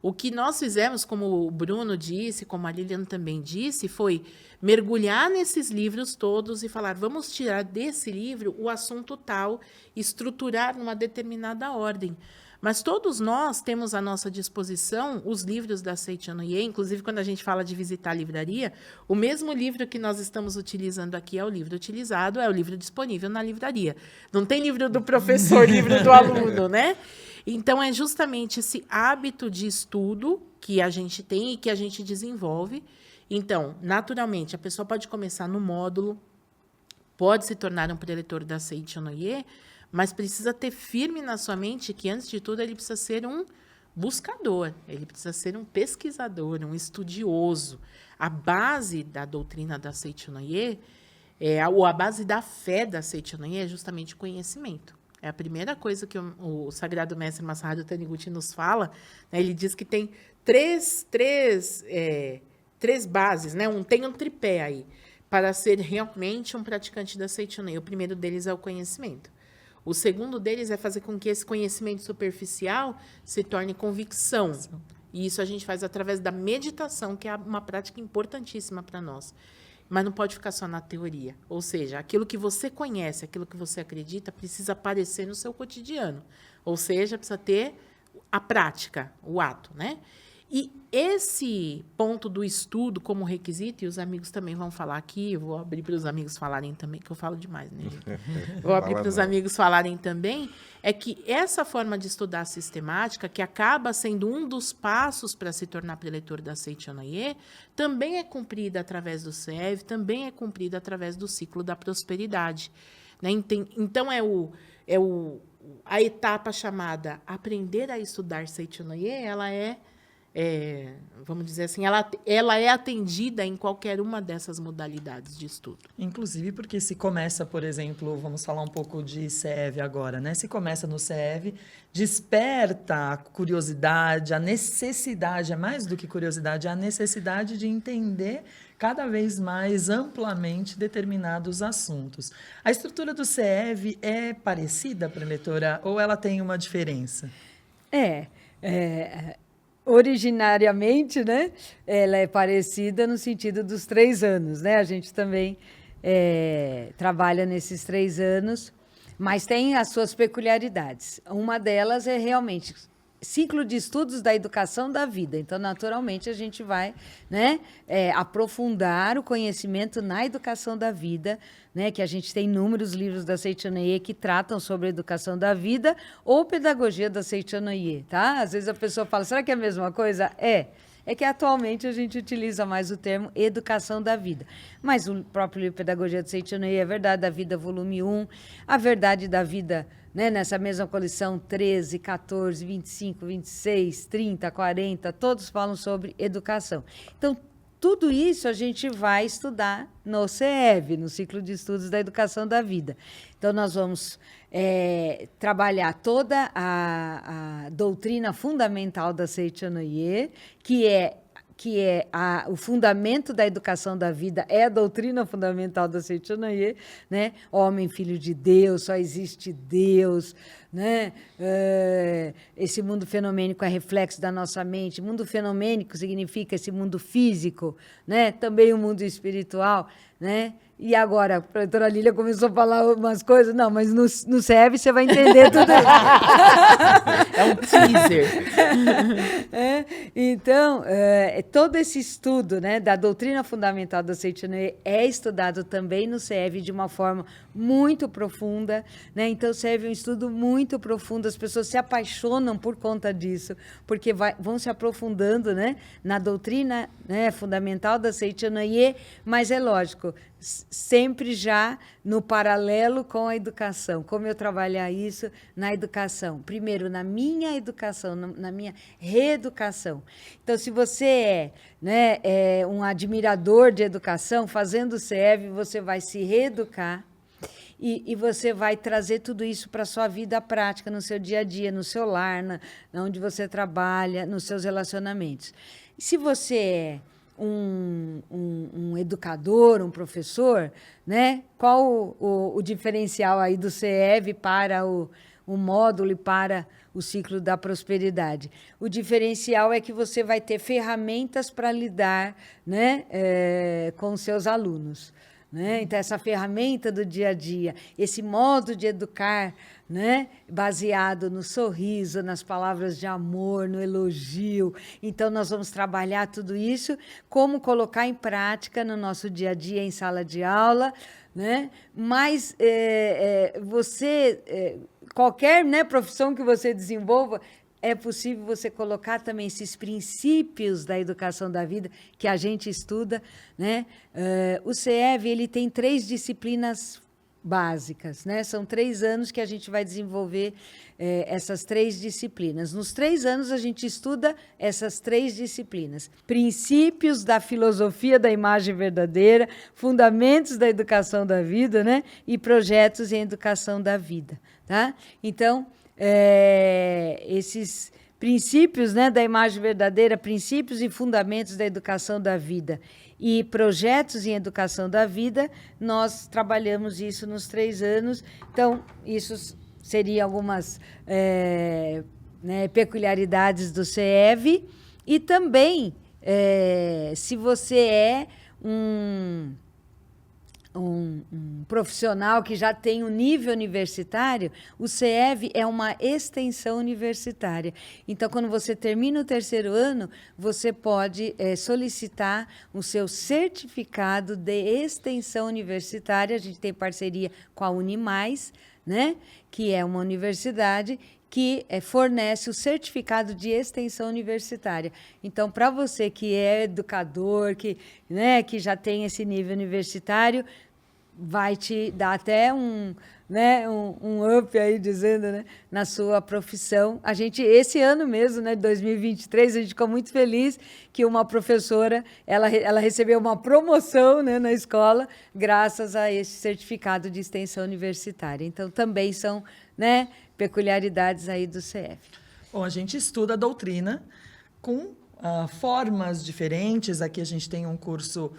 O que nós fizemos, como o Bruno disse, como a Lilian também disse, foi mergulhar nesses livros todos e falar, vamos tirar desse livro o assunto tal, estruturar numa determinada ordem. Mas todos nós temos à nossa disposição os livros da Seitianoye, inclusive quando a gente fala de visitar a livraria, o mesmo livro que nós estamos utilizando aqui é o livro utilizado, é o livro disponível na livraria. Não tem livro do professor, livro do aluno, né? Então, é justamente esse hábito de estudo que a gente tem e que a gente desenvolve. Então, naturalmente, a pessoa pode começar no módulo, pode se tornar um preletor da Seitianoye, mas precisa ter firme na sua mente que, antes de tudo, ele precisa ser um buscador, ele precisa ser um pesquisador, um estudioso. A base da doutrina da Seitianoye, ou a base da fé da Seitianoye é justamente o conhecimento. É a primeira coisa que o Sagrado Mestre Masaharu Taniguchi nos fala, né? Ele diz que tem três bases, né? Tem um tripé aí, para ser realmente um praticante da Seitianoye. O primeiro deles é o conhecimento. O segundo deles é fazer com que esse conhecimento superficial se torne convicção. E isso a gente faz através da meditação, que é uma prática importantíssima para nós. Mas não pode ficar só na teoria. Ou seja, aquilo que você conhece, aquilo que você acredita, precisa aparecer no seu cotidiano. Ou seja, precisa ter a prática, o ato, né? E esse ponto do estudo como requisito, e os amigos também vão falar aqui, eu vou abrir para os amigos falarem também, que eu falo demais, né, gente? Vou abrir para os amigos falarem também, é que essa forma de estudar sistemática, que acaba sendo um dos passos para se tornar preletor da Seitianoye, também é cumprida através do CEV, também é cumprida através do ciclo da prosperidade. Né? Então, a etapa chamada aprender a estudar Seitianoye, ela vamos dizer assim, ela é atendida em qualquer uma dessas modalidades de estudo. Inclusive porque se começa, por exemplo, vamos falar um pouco de CEV agora, né? Se começa no CEV, desperta a curiosidade, a necessidade, é mais do que curiosidade, a necessidade de entender cada vez mais amplamente determinados assuntos. A estrutura do CEV é parecida, preletora, ou ela tem uma diferença? Originariamente, né, ela é parecida no sentido dos 3 anos, né? A gente também trabalha nesses 3 anos, mas tem as suas peculiaridades. Uma delas é realmente ciclo de estudos da educação da vida. Então, naturalmente, a gente vai, né, aprofundar o conhecimento na educação da vida, né, que a gente tem inúmeros livros da Seitianoye que tratam sobre a educação da vida ou pedagogia da Seitianoye, tá? Às vezes a pessoa fala, será que é a mesma coisa? É que atualmente a gente utiliza mais o termo educação da vida. Mas o próprio livro Pedagogia da Seitianoye, a Verdade da Vida, volume 1, a Verdade da Vida, né, nessa mesma coleção, 13, 14, 25, 26, 30, 40, todos falam sobre educação. Então, tudo isso a gente vai estudar no CEV, no Ciclo de Estudos da Educação da Vida. Então, nós vamos trabalhar toda a doutrina fundamental da Seichonoye, que é o fundamento da educação da vida, é a doutrina fundamental da Seichonoye, né? Homem, filho de Deus, só existe Deus, né? Esse mundo fenomênico é reflexo da nossa mente. Mundo fenomênico significa esse mundo físico, né? Também o mundo espiritual, né? E agora, a doutora Lília começou a falar umas coisas. Não, mas no CEV você vai entender tudo isso. É um teaser. Então, todo esse estudo, né, da doutrina fundamental da Seichonoye é estudado também no CEV de uma forma muito profunda, né? Então, o CEV é um estudo muito profundo. As pessoas se apaixonam por conta disso, porque vão se aprofundando, né, na doutrina, né, fundamental da Seichonoye, mas é lógico, sempre já no paralelo com a educação. Como eu trabalhar isso na educação? Primeiro, na minha educação, na minha reeducação. Então, se você é um admirador de educação, fazendo o CEV, você vai se reeducar e você vai trazer tudo isso para a sua vida prática, no seu dia a dia, no seu lar, onde você trabalha, nos seus relacionamentos. E se você é um educador, um professor, né? Qual o diferencial aí do CEV para o módulo e para o ciclo da prosperidade? O diferencial é que você vai ter ferramentas para lidar, né, com os seus alunos. Né? Então, essa ferramenta do dia a dia, esse modo de educar, né? Baseado no sorriso, nas palavras de amor, no elogio. Então, nós vamos trabalhar tudo isso, como colocar em prática no nosso dia a dia, em sala de aula. Né? Mas qualquer, né, profissão que você desenvolva, é possível você colocar também esses princípios da educação da vida que a gente estuda, né? O CEV, ele tem 3 disciplinas básicas, né? São 3 anos que a gente vai desenvolver essas 3 disciplinas. Nos 3 anos, a gente estuda essas 3 disciplinas. Princípios da filosofia da imagem verdadeira, fundamentos da educação da vida, né? E projetos em educação da vida. Tá? Então, esses princípios, né, da imagem verdadeira, princípios e fundamentos da educação da vida e projetos em educação da vida, nós trabalhamos isso nos 3 anos. Então, isso seriam algumas peculiaridades do CEV. E também, se você é um profissional que já tem um nível universitário, o CEV é uma extensão universitária. Então, quando você termina o 3º ano, você pode solicitar o seu certificado de extensão universitária. A gente tem parceria com a Unimais, né? Que é uma universidade que fornece o certificado de extensão universitária. Então, para você que é educador, que já tem esse nível universitário, vai te dar até um up aí, dizendo, né, na sua profissão. A gente, esse ano mesmo, né, 2023, a gente ficou muito feliz que uma professora, ela recebeu uma promoção, né, na escola, graças a esse certificado de extensão universitária. Então, também são, né, peculiaridades aí do CEV. Bom, a gente estuda a doutrina com formas diferentes. Aqui a gente tem um curso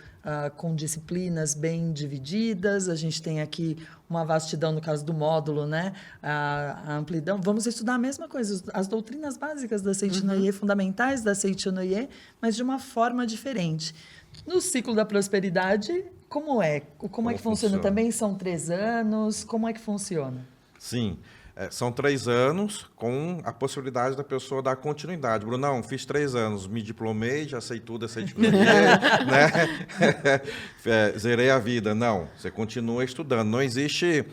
com disciplinas bem divididas, a gente tem aqui uma vastidão, no caso do módulo, né? A amplidão. Vamos estudar a mesma coisa, as doutrinas básicas da Seichonoye, fundamentais da Seichonoye, mas de uma forma diferente. No ciclo da prosperidade, como é que funciona? Também são 3 anos? Como é que funciona? Sim. São 3 anos com a possibilidade da pessoa dar continuidade. Brunão, fiz 3 anos, me diplomei, já sei tudo, sei de né? Zerei a vida. Não, você continua estudando. Não existe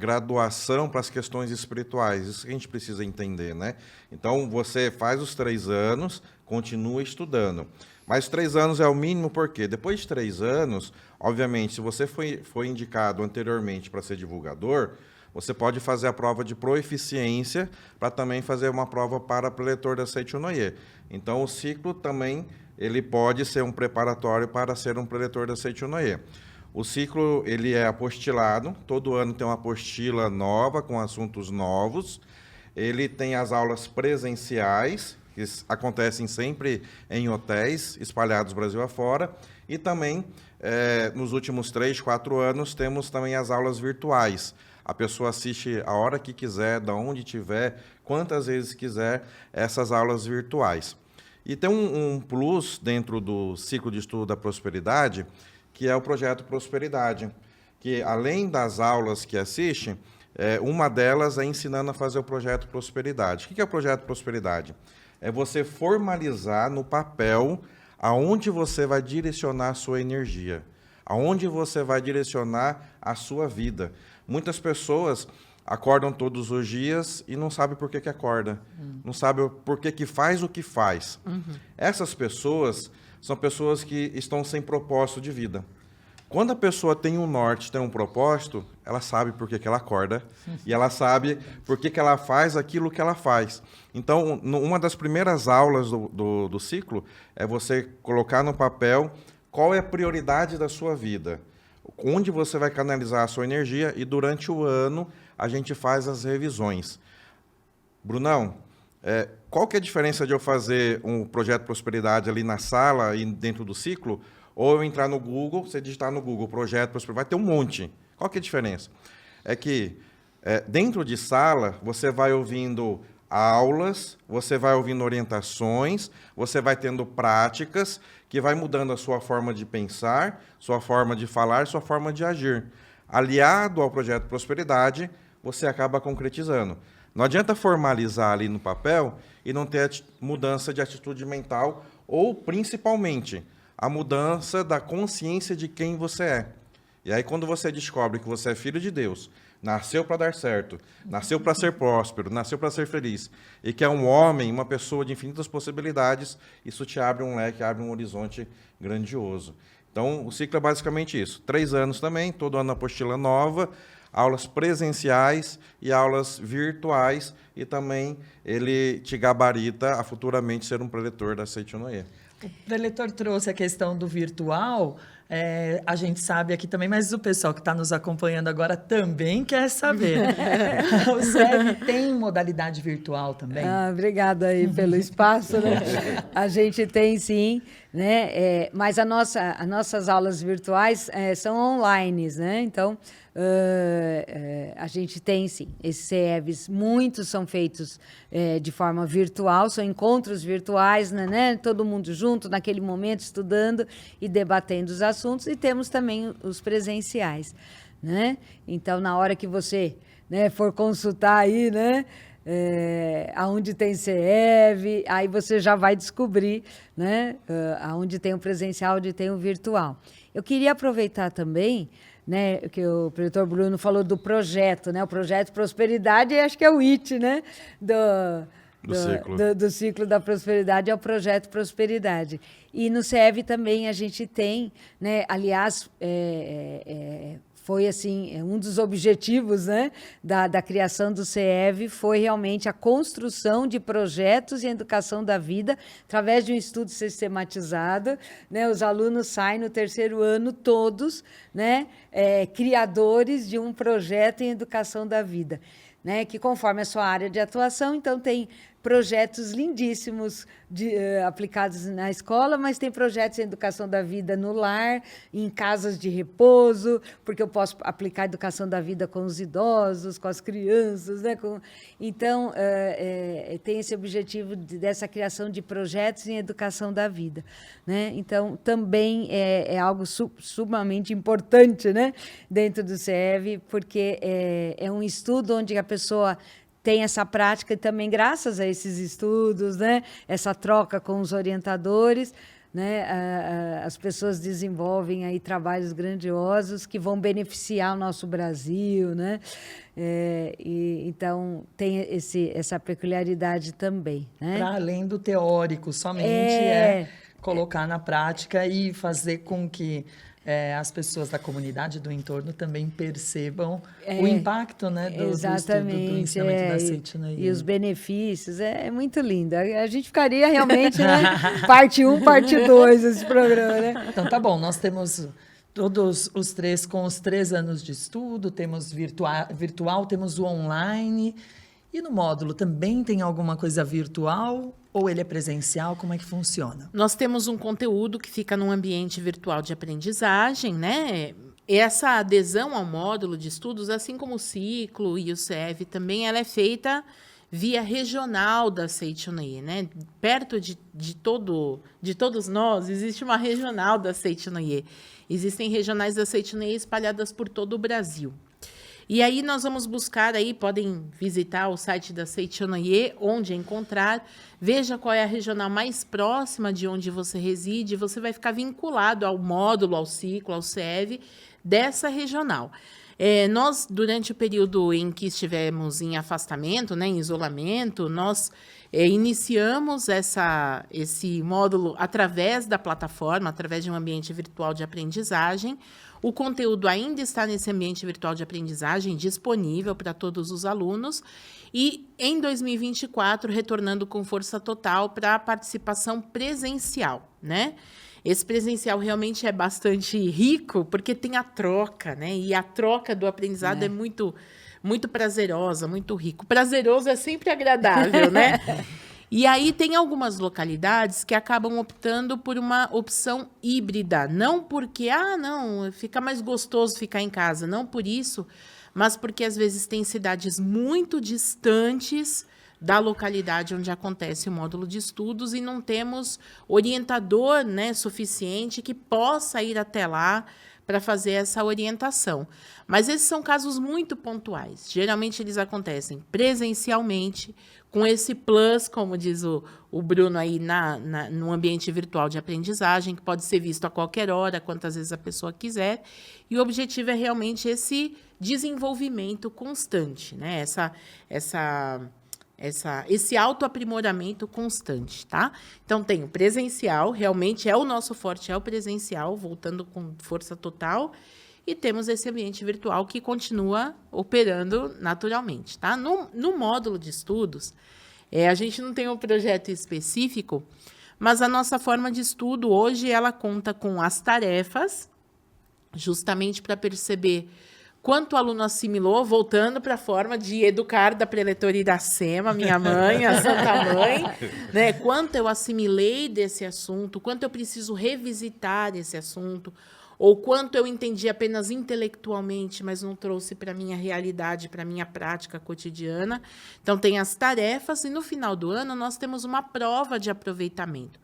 graduação para as questões espirituais. Isso que a gente precisa entender, né? Então, você faz os 3 anos, continua estudando. Mas 3 anos é o mínimo, por quê? Depois de 3 anos, obviamente, se você foi indicado anteriormente para ser divulgador, você pode fazer a prova de proeficiência para também fazer uma prova para preletor da Seichonoye. Então, o ciclo também ele pode ser um preparatório para ser um preletor da Seitonoye. O ciclo ele é apostilado, todo ano tem uma apostila nova, com assuntos novos. Ele tem as aulas presenciais, que acontecem sempre em hotéis espalhados Brasil afora, e também, nos últimos 3, 4 anos, temos também as aulas virtuais. A pessoa assiste a hora que quiser, de onde tiver, quantas vezes quiser, essas aulas virtuais. E tem um plus dentro do ciclo de estudo da prosperidade, que é o projeto Prosperidade, que além das aulas que assiste, uma delas é ensinando a fazer o projeto Prosperidade. O que é o projeto Prosperidade? É você formalizar no papel aonde você vai direcionar a sua energia, aonde você vai direcionar a sua vida. Muitas pessoas acordam todos os dias e não sabem por que acorda, não sabem por que faz o que faz. Essas pessoas são pessoas que estão sem propósito de vida. Quando a pessoa tem um norte, tem um propósito, ela sabe por que ela acorda e ela sabe por que ela faz aquilo que ela faz. Então, uma das primeiras aulas do ciclo é você colocar no papel qual é a prioridade da sua vida, onde você vai canalizar a sua energia, e durante o ano a gente faz as revisões. Brunão, qual que é a diferença de eu fazer um projeto Prosperidade ali na sala e dentro do ciclo, ou eu entrar no Google, você digitar no Google projeto Prosperidade, vai ter um monte. Qual que é a diferença? É que dentro de sala você vai ouvindo aulas, você vai ouvindo orientações, você vai tendo práticas que vai mudando a sua forma de pensar, sua forma de falar, sua forma de agir. Aliado ao projeto Prosperidade, você acaba concretizando. Não adianta formalizar ali no papel e não ter mudança de atitude mental ou, principalmente, a mudança da consciência de quem você é. E aí, quando você descobre que você é filho de Deus, nasceu para dar certo, nasceu para ser próspero, nasceu para ser feliz, e que é um homem, uma pessoa de infinitas possibilidades, isso te abre um leque, abre um horizonte grandioso. Então, o ciclo é basicamente isso. 3 anos também, todo ano apostila nova, aulas presenciais e aulas virtuais, e também ele te gabarita a futuramente ser um preletor da Seitonoye. O preletor trouxe a questão do virtual, a gente sabe aqui também, mas o pessoal que está nos acompanhando agora também quer saber. O CEV tem modalidade virtual também? Obrigada aí pelo espaço, né? A gente tem sim, né? Mas as nossas aulas virtuais são online, né? Então, a gente tem sim, esses CEVs, muitos são feitos de forma virtual, são encontros virtuais, né? Todo mundo junto, naquele momento, estudando e debatendo os assuntos, e temos também os presenciais, né? Então, na hora que você, né, for consultar aí, né, aonde tem CEV, aí você já vai descobrir, né, aonde tem o presencial, onde tem o virtual. Eu queria aproveitar também, né, que o preletor Bruno falou do projeto, né, o projeto Prosperidade, acho que é o IT, né, do ciclo da prosperidade, é o projeto Prosperidade. E no CEV também a gente tem, né, aliás, foi assim, um dos objetivos, né, da criação do CEV foi realmente a construção de projetos em educação da vida através de um estudo sistematizado, né? Os alunos saem no 3º ano todos, né, criadores de um projeto em educação da vida, né, que conforme a sua área de atuação, então tem projetos lindíssimos aplicados na escola, mas tem projetos em educação da vida no lar, em casas de repouso, porque eu posso aplicar a educação da vida com os idosos, com as crianças, né? Então, tem esse objetivo dessa criação de projetos em educação da vida, né? Então, também é algo sumamente importante, né, dentro do CEV, porque é um estudo onde a pessoa tem essa prática, e também graças a esses estudos, né, essa troca com os orientadores, né, as pessoas desenvolvem aí trabalhos grandiosos que vão beneficiar o nosso Brasil, né? Então, tem essa peculiaridade também, né? Para além do teórico, somente colocar na prática e fazer com que as pessoas da comunidade, do entorno, também percebam o impacto, né, do estudo, do ensinamento da Seitonê. E os benefícios, é muito lindo. A gente ficaria realmente, né, parte 1, parte 2 desse programa, né? Então, tá bom, nós temos todos os 3 com os 3 anos de estudo, temos virtual, temos o online. E no módulo também tem alguma coisa virtual ou ele é presencial? Como é que funciona? Nós temos um conteúdo que fica num ambiente virtual de aprendizagem, né? Essa adesão ao módulo de estudos, assim como o ciclo e o CEV também, ela é feita via regional da Seitonê, né? Perto de todos nós, existe uma regional da Seitonê. Existem regionais da Seitonê espalhadas por todo o Brasil. E aí nós vamos buscar, aí podem visitar o site da Seitonê, onde encontrar, veja qual é a regional mais próxima de onde você reside, você vai ficar vinculado ao módulo, ao ciclo, ao CEV dessa regional. Nós, durante o período em que estivemos em afastamento, né, em isolamento, nós iniciamos esse módulo através da plataforma, através de um ambiente virtual de aprendizagem. O conteúdo ainda está nesse ambiente virtual de aprendizagem, disponível para todos os alunos. E, em 2024, retornando com força total para a participação presencial, né? Esse presencial realmente é bastante rico, porque tem a troca, né? E a troca do aprendizado é muito, muito prazerosa, muito rico. Prazeroso é sempre agradável, né? E aí tem algumas localidades que acabam optando por uma opção híbrida. Não porque, não, fica mais gostoso ficar em casa. Não por isso, mas porque às vezes tem cidades muito distantes da localidade onde acontece o módulo de estudos e não temos orientador, né, suficiente que possa ir até lá para fazer essa orientação. Mas esses são casos muito pontuais. Geralmente eles acontecem presencialmente, com esse plus, como diz o Bruno aí, no ambiente virtual de aprendizagem, que pode ser visto a qualquer hora, quantas vezes a pessoa quiser. E o objetivo é realmente esse desenvolvimento constante, né? Esse autoaprimoramento constante, tá? Então, tem o presencial, realmente é o nosso forte, é o presencial, voltando com força total, e temos esse ambiente virtual que continua operando naturalmente, tá? No módulo de estudos, a gente não tem um projeto específico, mas a nossa forma de estudo hoje, ela conta com as tarefas, justamente para perceber quanto o aluno assimilou, voltando para a forma de educar da preletora Iracema, minha mãe, a Santa Mãe, né? Quanto eu assimilei desse assunto, quanto eu preciso revisitar esse assunto, ou quanto eu entendi apenas intelectualmente, mas não trouxe para a minha realidade, para a minha prática cotidiana. Então, tem as tarefas, e no final do ano nós temos uma prova de aproveitamento.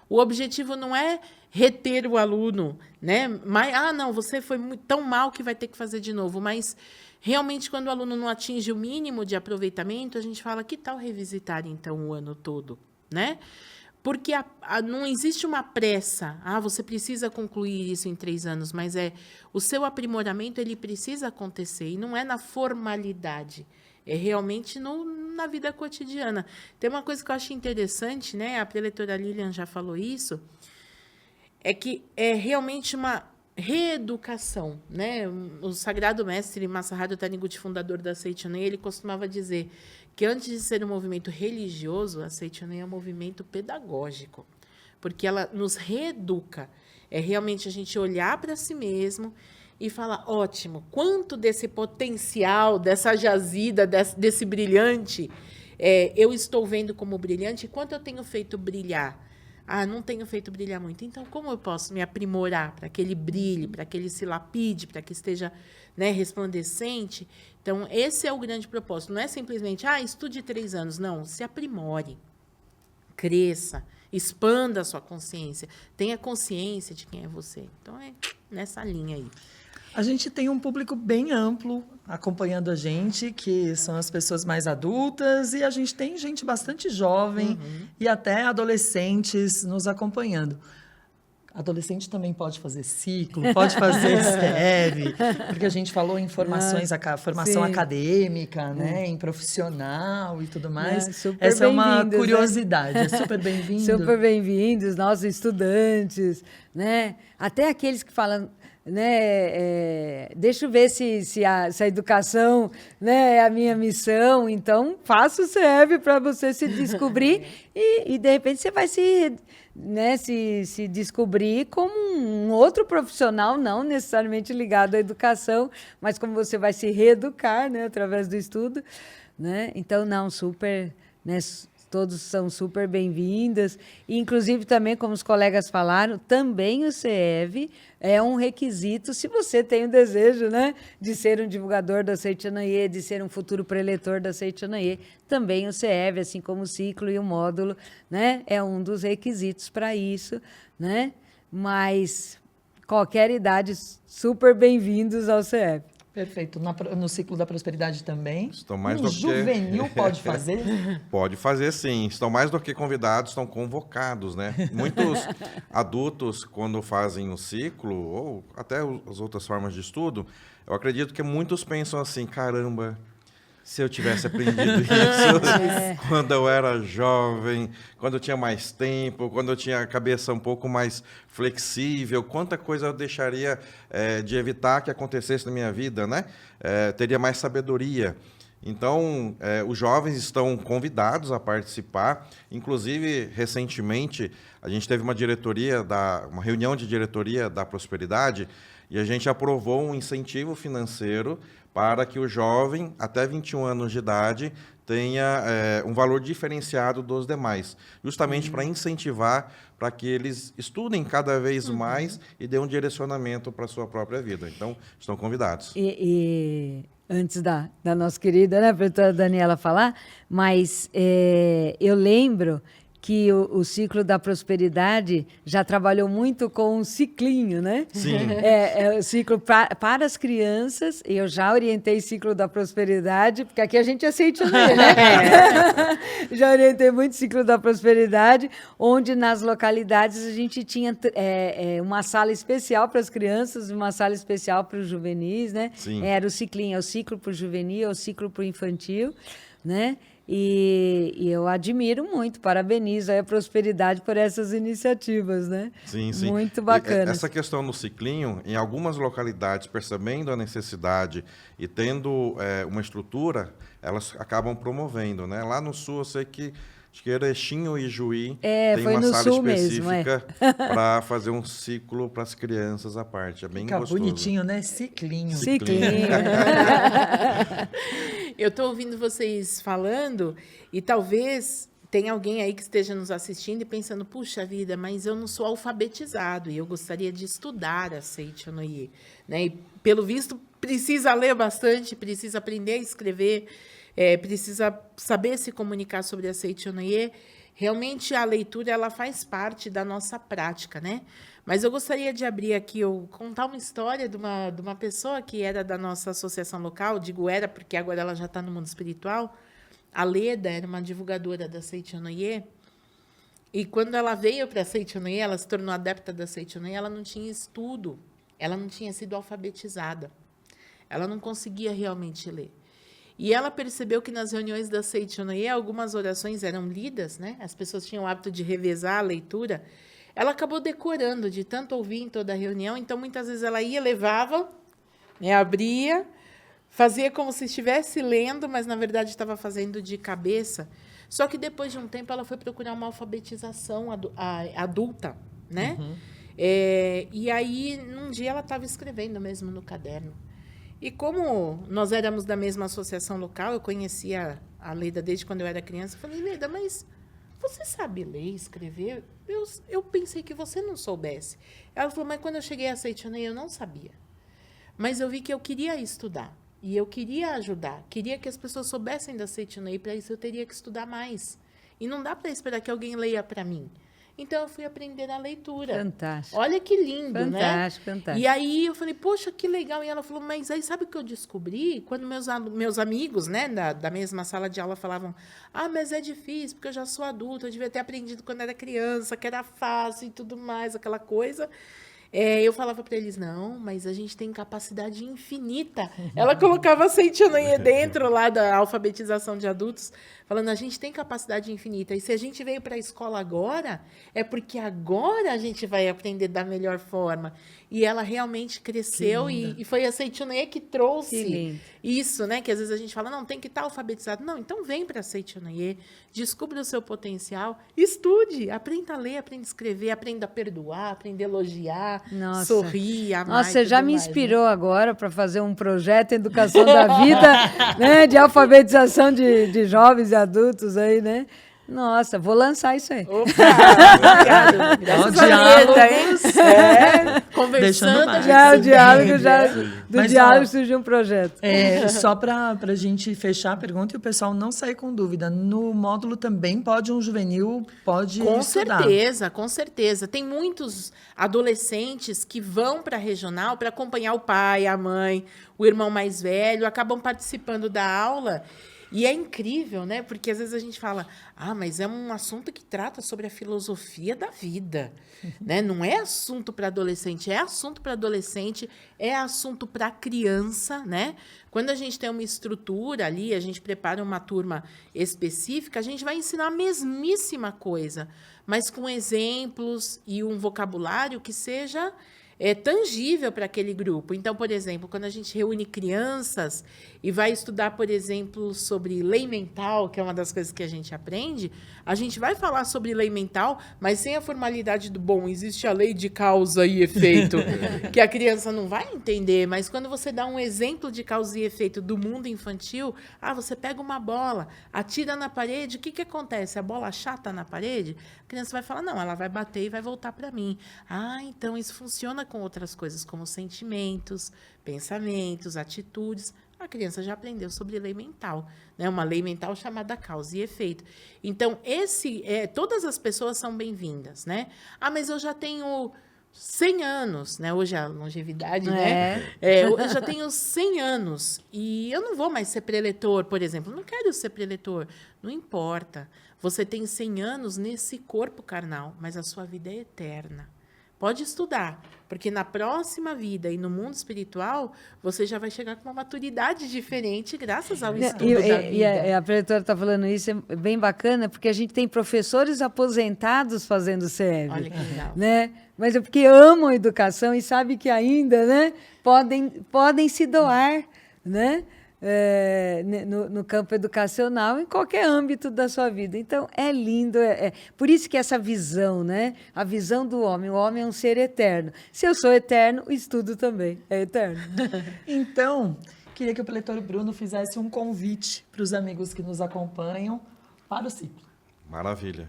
O objetivo não é reter o aluno, né? Mas, não, você foi tão mal que vai ter que fazer de novo. Mas, realmente, quando o aluno não atinge o mínimo de aproveitamento, a gente fala, que tal revisitar, então, o ano todo, né? Porque não existe uma pressa. Você precisa concluir isso em 3 anos, mas o seu aprimoramento ele precisa acontecer, e não é na formalidade. É realmente na vida cotidiana. Tem uma coisa que eu acho interessante, né? A preletora Lilian já falou isso, é que é realmente uma reeducação, né? O sagrado mestre Masaharu Taniguchi, fundador da Seitonê, ele costumava dizer que antes de ser um movimento religioso, a Seitonê é um movimento pedagógico, porque ela nos reeduca. É realmente a gente olhar para si mesmo e falar, ótimo, quanto desse potencial, dessa jazida, desse brilhante, eu estou vendo como brilhante, e quanto eu tenho feito brilhar? Não tenho feito brilhar muito. Então, como eu posso me aprimorar para que ele brilhe, para que ele se lapide, para que esteja, né, resplandecente? Então, esse é o grande propósito. Não é simplesmente, estude 3 anos. Não, se aprimore, cresça, expanda a sua consciência, tenha consciência de quem é você. Então, é nessa linha aí. A gente tem um público bem amplo acompanhando a gente, que são as pessoas mais adultas, e a gente tem gente bastante jovem e até adolescentes nos acompanhando. Adolescente também pode fazer ciclo, pode fazer STEV, porque a gente falou em formações, formação sim. acadêmica, né, em profissional e tudo mais. Super Essa é uma bem-vindos, curiosidade, é super bem-vindo. Super bem-vindos, nossos estudantes, né? Até aqueles que falam, né? Deixa eu ver se a educação, né, é a minha missão. Então, faça o CEV para você se descobrir e, de repente, você vai se descobrir como um outro profissional, não necessariamente ligado à educação, mas como você vai se reeducar, né, através do estudo, né? Então, não, super, né, todos são super bem-vindas. E, inclusive, também, como os colegas falaram, também o CEV é um requisito se você tem o desejo, né, de ser um divulgador da Seitianoye, de ser um futuro preletor da Seitianoye. Também o CEV, assim como o ciclo e o módulo, né, é um dos requisitos para isso, né? Mas qualquer idade, super bem-vindos ao CEV. Perfeito. No ciclo da prosperidade também. Estão mais um do que... juvenil pode fazer? Pode fazer, sim. Estão mais do que convidados, estão convocados, né? Muitos adultos, quando fazem o ciclo, ou até as outras formas de estudo, eu acredito que muitos pensam assim, caramba, se eu tivesse aprendido isso quando eu era jovem, quando eu tinha mais tempo, quando eu tinha a cabeça um pouco mais flexível, quanta coisa eu deixaria de evitar que acontecesse na minha vida, né? Teria mais sabedoria. Então, os jovens estão convidados a participar. Inclusive, recentemente, a gente teve uma reunião de diretoria da Prosperidade e a gente aprovou um incentivo financeiro para que o jovem, até 21 anos de idade, tenha um valor diferenciado dos demais, justamente para incentivar para que eles estudem cada vez mais e dêem um direcionamento para a sua própria vida. Então, estão convidados. Antes da nossa querida, né, professora Daniela falar, mas eu lembro que o ciclo da prosperidade já trabalhou muito com o ciclinho, né? Sim. O ciclo para as crianças, e eu já orientei ciclo da prosperidade, porque aqui a gente aceita, né? Já orientei muito ciclo da prosperidade, onde nas localidades a gente tinha uma sala especial para as crianças, uma sala especial para os juvenis, né? Sim. Era o ciclinho, é o ciclo para o juvenil, é o ciclo para o infantil, né? E eu admiro muito, parabenizo a Prosperidade por essas iniciativas, né? Sim, sim. Muito bacana. Essa questão no ciclinho, em algumas localidades, percebendo a necessidade e tendo uma estrutura, elas acabam promovendo, né? Lá no sul, eu sei que acho que Erechim ou Ijuí tem foi uma no sala sul mesmo, específica para fazer um ciclo para as crianças à parte. É bem Fica gostoso. bonitinho, né? Ciclinho. Ciclinho. Eu estou ouvindo vocês falando e talvez tenha alguém aí que esteja nos assistindo e pensando, puxa vida, mas eu não sou alfabetizado e eu gostaria de estudar a Seitianoye, né? E, pelo visto, precisa ler bastante, precisa aprender a escrever, precisa saber se comunicar sobre a Seitianoye. Realmente, a leitura ela faz parte da nossa prática, né? Mas eu gostaria de abrir aqui, contar uma história de uma pessoa que era da nossa associação local, digo era porque agora ela já está no mundo espiritual. A Leda era uma divulgadora da Seitianoye, e quando ela veio para a Seitianoye, ela se tornou adepta da Seitianoye, ela não tinha estudo, ela não tinha sido alfabetizada, ela não conseguia realmente ler. E ela percebeu que nas reuniões da Seitianoye, algumas orações eram lidas, né? As pessoas tinham o hábito de revezar a leitura. Ela acabou decorando de tanto ouvir em toda a reunião, então muitas vezes ela ia, levava, né, abria, fazia como se estivesse lendo, mas na verdade estava fazendo de cabeça. Só que depois de um tempo ela foi procurar uma alfabetização adulta, né? E aí, num dia ela estava escrevendo mesmo no caderno. E como nós éramos da mesma associação local, eu conhecia a Leda desde quando eu era criança, eu falei, Leda, mas você sabe ler e escrever? Eu pensei que você não soubesse. Ela falou, mas quando eu cheguei a Seitianoye, eu não sabia. Mas eu vi que eu queria estudar. E eu queria ajudar. Queria que as pessoas soubessem da Seitianoye. Para isso, eu teria que estudar mais. E não dá para esperar que alguém leia para mim. Então, eu fui aprender a leitura. Fantástico. Olha que lindo, né? Fantástico, fantástico. E aí eu falei, poxa, que legal. E ela falou, mas aí sabe o que eu descobri? Quando meus amigos, né, da mesma sala de aula falavam, mas é difícil, porque eu já sou adulta, eu devia ter aprendido quando era criança, que era fácil e tudo mais, aquela coisa. Eu falava para eles, não, mas a gente tem capacidade infinita. Ela colocava a Seitianoye dentro lá da alfabetização de adultos, falando, a gente tem capacidade infinita. E se a gente veio para a escola agora, é porque agora a gente vai aprender da melhor forma. E ela realmente cresceu e foi a Seitianoye que trouxe isso, né? Que às vezes a gente fala, não, tem que estar alfabetizado. Não, então vem para a Seitianoye, descubra o seu potencial, estude, aprenda a ler, aprenda a escrever, aprenda a perdoar, aprenda a elogiar, sorrir, amar. Nossa, você já me inspirou agora para fazer um projeto Educação da Vida, né? De alfabetização de jovens e adultos aí, né? Nossa, vou lançar isso aí. Opa, obrigado. Graças a Deus, conversando. O diálogo do diálogo surgiu um projeto. Só para a gente fechar a pergunta e o pessoal não sair com dúvida, no módulo também um juvenil pode estudar. Com certeza. Tem muitos adolescentes que vão para a regional para acompanhar o pai, a mãe, o irmão mais velho, acabam participando da aula. E é incrível, né? Porque às vezes a gente fala, mas é um assunto que trata sobre a filosofia da vida, né? Não é assunto para adolescente, é assunto para adolescente, é assunto para criança, né? Quando a gente tem uma estrutura ali, a gente prepara uma turma específica, a gente vai ensinar a mesmíssima coisa, mas com exemplos e um vocabulário que seja tangível para aquele grupo. Então, por exemplo, quando a gente reúne crianças e vai estudar, por exemplo, sobre lei mental, que é uma das coisas que a gente aprende, a gente vai falar sobre lei mental, mas sem a formalidade do existe a lei de causa e efeito, que a criança não vai entender, mas quando você dá um exemplo de causa e efeito do mundo infantil, você pega uma bola, atira na parede, o que acontece? A bola chata na parede? A criança vai falar, não, ela vai bater e vai voltar para mim. Então isso funciona com outras coisas, como sentimentos, pensamentos, atitudes. A criança já aprendeu sobre lei mental, né? Uma lei mental chamada causa e efeito. Então, todas as pessoas são bem-vindas, né? Mas eu já tenho 100 anos, né? Hoje a longevidade, né? Eu já tenho 100 anos e eu não vou mais ser preletor, por exemplo. Não quero ser preletor. Não importa. Você tem 100 anos nesse corpo carnal, mas a sua vida é eterna. Pode estudar, porque na próxima vida e no mundo espiritual, você já vai chegar com uma maturidade diferente graças ao estudo da vida. E a preletora está falando isso, é bem bacana, porque a gente tem professores aposentados fazendo CEV. Olha que legal. Né? Mas é porque amam a educação e sabem que ainda, né, podem se doar, né? No campo educacional, em qualquer âmbito da sua vida. Então, é lindo. Por isso que essa visão, né? A visão do homem. O homem é um ser eterno. Se eu sou eterno, o estudo também é eterno. Então, queria que o preletor Bruno fizesse um convite para os amigos que nos acompanham para o ciclo. Maravilha.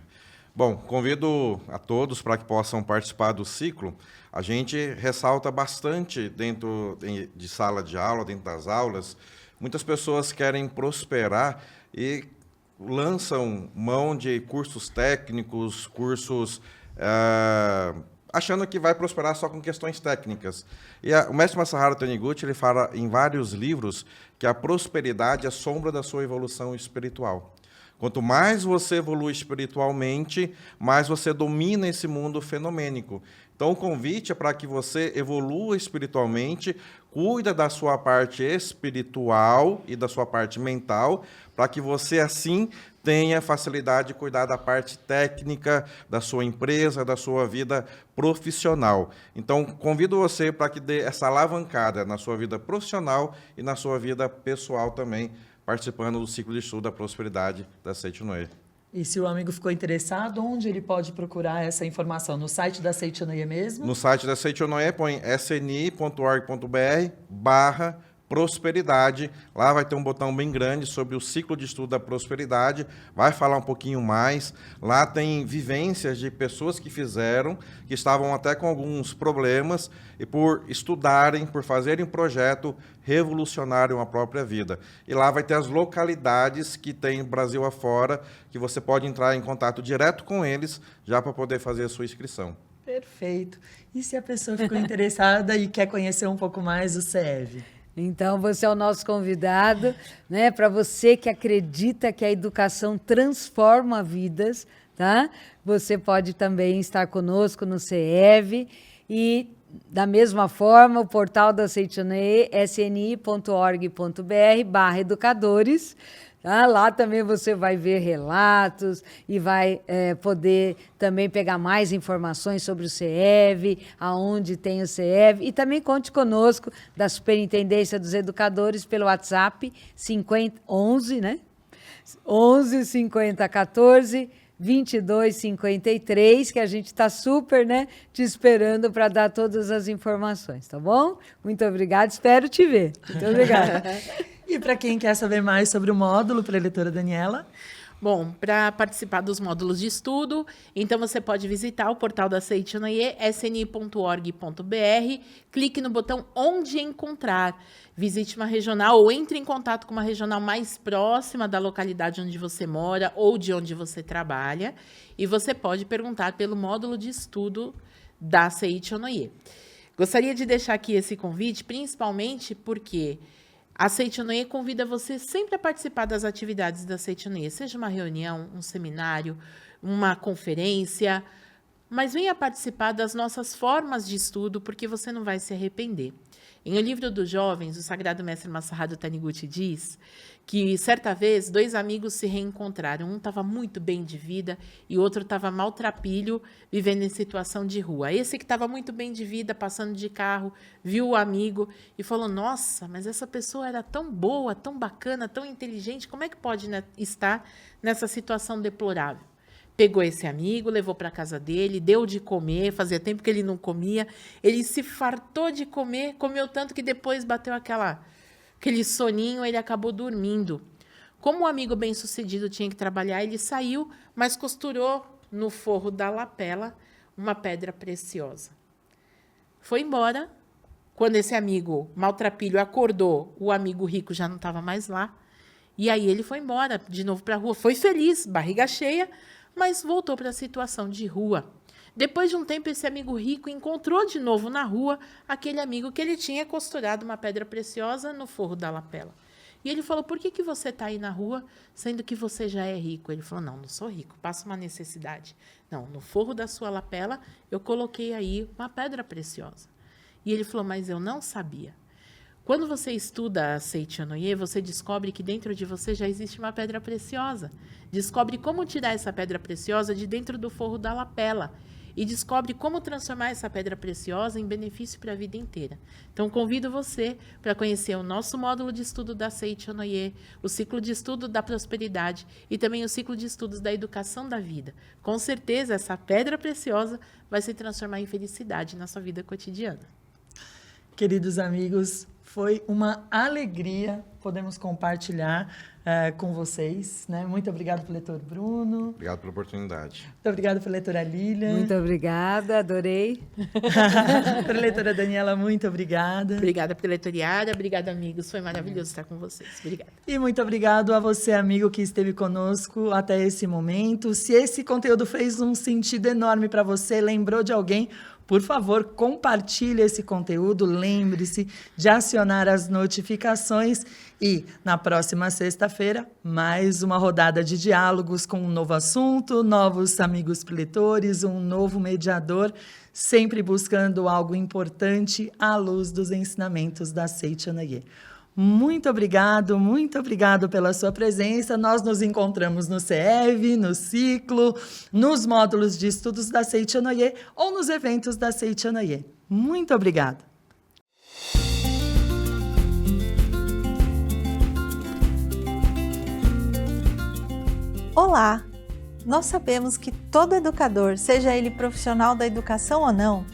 Bom, convido a todos para que possam participar do ciclo. A gente ressalta bastante dentro de sala de aula, dentro das aulas. Muitas pessoas querem prosperar e lançam mão de cursos técnicos, cursos achando que vai prosperar só com questões técnicas. E o mestre Masaharu Taniguchi, ele fala em vários livros que a prosperidade é sombra da sua evolução espiritual. Quanto mais você evolui espiritualmente, mais você domina esse mundo fenomênico. Então, o convite é para que você evolua espiritualmente, cuida da sua parte espiritual e da sua parte mental, para que você, assim, tenha facilidade de cuidar da parte técnica da sua empresa, da sua vida profissional. Então, convido você para que dê essa alavancada na sua vida profissional e na sua vida pessoal também, participando do ciclo de estudo da prosperidade da Seitianoye. E se o amigo ficou interessado, onde ele pode procurar essa informação? No site da Seitianoye mesmo? No site da Seitianoye, põe sni.org.br/prosperidade. Prosperidade. Lá vai ter um botão bem grande sobre o ciclo de estudo da prosperidade, vai falar um pouquinho mais. Lá tem vivências de pessoas que fizeram, que estavam até com alguns problemas, e por estudarem, por fazerem um projeto, revolucionaram a própria vida. E lá vai ter as localidades que tem Brasil afora, que você pode entrar em contato direto com eles, já para poder fazer a sua inscrição. Perfeito. E se a pessoa ficou interessada e quer conhecer um pouco mais o CEV? Então, você é o nosso convidado, né? Para você que acredita que a educação transforma vidas, tá? Você pode também estar conosco no CEV e, da mesma forma, o portal da Seitonoye, sni.org.br/educadores. Tá? Lá também você vai ver relatos e vai poder também pegar mais informações sobre o CEV, aonde tem o CEV. E também conte conosco da Superintendência dos Educadores pelo WhatsApp 11, né? 11 50 14 22 53, que a gente está super, né, te esperando para dar todas as informações, tá bom? Muito obrigada, espero te ver. Muito obrigada. E para quem quer saber mais sobre o módulo, preletora Daniela? Bom, para participar dos módulos de estudo, então você pode visitar o portal da Seitonoye, sni.org.br, clique no botão Onde Encontrar, visite uma regional ou entre em contato com uma regional mais próxima da localidade onde você mora ou de onde você trabalha, e você pode perguntar pelo módulo de estudo da Seitonoye. Gostaria de deixar aqui esse convite, principalmente porque a Seitonoye convida você sempre a participar das atividades da Seitonoye, seja uma reunião, um seminário, uma conferência, mas venha participar das nossas formas de estudo, porque você não vai se arrepender. Em O Livro dos Jovens, o Sagrado Mestre Masaharu Taniguchi diz que, certa vez, 2 amigos se reencontraram. Um estava muito bem de vida e o outro estava maltrapilho, vivendo em situação de rua. Esse que estava muito bem de vida, passando de carro, viu o amigo e falou: nossa, mas essa pessoa era tão boa, tão bacana, tão inteligente, como é que pode, né, estar nessa situação deplorável? Pegou esse amigo, levou para a casa dele, deu de comer, fazia tempo que ele não comia, ele se fartou de comer, comeu tanto que depois bateu aquele soninho, ele acabou dormindo. Como o amigo bem-sucedido tinha que trabalhar, ele saiu, mas costurou no forro da lapela uma pedra preciosa. Foi embora. Quando esse amigo maltrapilho acordou, o amigo rico já não estava mais lá, e aí ele foi embora de novo para a rua. Foi feliz, barriga cheia, mas voltou para a situação de rua. Depois de um tempo, esse amigo rico encontrou de novo na rua aquele amigo que ele tinha costurado uma pedra preciosa no forro da lapela. E ele falou: por que você está aí na rua, sendo que você já é rico? Ele falou: não sou rico, passa uma necessidade. Não, no forro da sua lapela, eu coloquei aí uma pedra preciosa. E ele falou: mas eu não sabia. Quando você estuda a Seitonoye, você descobre que dentro de você já existe uma pedra preciosa. Descobre como tirar essa pedra preciosa de dentro do forro da lapela. E descobre como transformar essa pedra preciosa em benefício para a vida inteira. Então, convido você para conhecer o nosso módulo de estudo da Seitonoye, o ciclo de estudo da prosperidade e também o ciclo de estudos da educação da vida. Com certeza, essa pedra preciosa vai se transformar em felicidade na sua vida cotidiana. Queridos amigos, foi uma alegria podermos compartilhar com vocês, né? Muito obrigado, preletor Bruno. Obrigado pela oportunidade. Muito obrigado, preletora Lília. Muito obrigada, adorei. Preletora Daniela, muito obrigada. Obrigada, preletoriada. Obrigada, amigos. Foi maravilhoso estar com vocês. Obrigada. E muito obrigado a você, amigo, que esteve conosco até esse momento. Se esse conteúdo fez um sentido enorme para você, lembrou de alguém, por favor, compartilhe esse conteúdo, lembre-se de acionar as notificações e, na próxima sexta-feira, mais uma rodada de diálogos com um novo assunto, novos amigos preletores, um novo mediador, sempre buscando algo importante à luz dos ensinamentos da Seitonoye. Muito obrigado pela sua presença. Nós nos encontramos no CEV, no ciclo, nos módulos de estudos da Seitonoye ou nos eventos da Seitonoye. Muito obrigada. Olá! Nós sabemos que todo educador, seja ele profissional da educação ou não,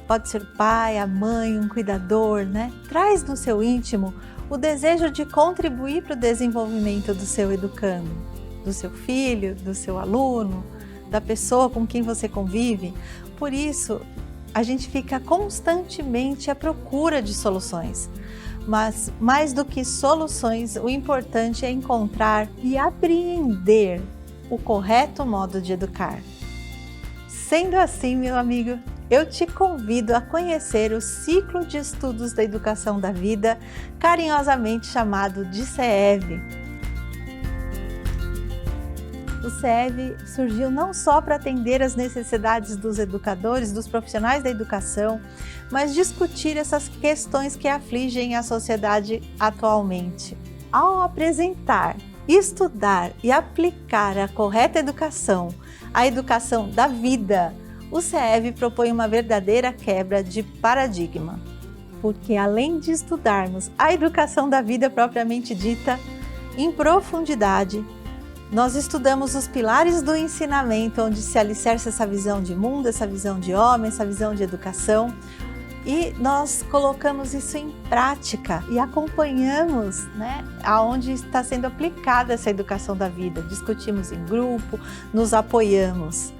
pode ser o pai, a mãe, um cuidador, né? Traz no seu íntimo o desejo de contribuir para o desenvolvimento do seu educando, do seu filho, do seu aluno, da pessoa com quem você convive. Por isso, a gente fica constantemente à procura de soluções. Mas, mais do que soluções, o importante é encontrar e apreender o correto modo de educar. Sendo assim, meu amigo, eu te convido a conhecer o ciclo de estudos da educação da vida, carinhosamente chamado de CEV. O CEV surgiu não só para atender as necessidades dos educadores, dos profissionais da educação, mas discutir essas questões que afligem a sociedade atualmente. Ao apresentar, estudar e aplicar a correta educação, a educação da vida, o CEV propõe uma verdadeira quebra de paradigma. Porque além de estudarmos a educação da vida propriamente dita, em profundidade, nós estudamos os pilares do ensinamento, onde se alicerça essa visão de mundo, essa visão de homem, essa visão de educação, e nós colocamos isso em prática e acompanhamos, né, aonde está sendo aplicada essa educação da vida. Discutimos em grupo, nos apoiamos.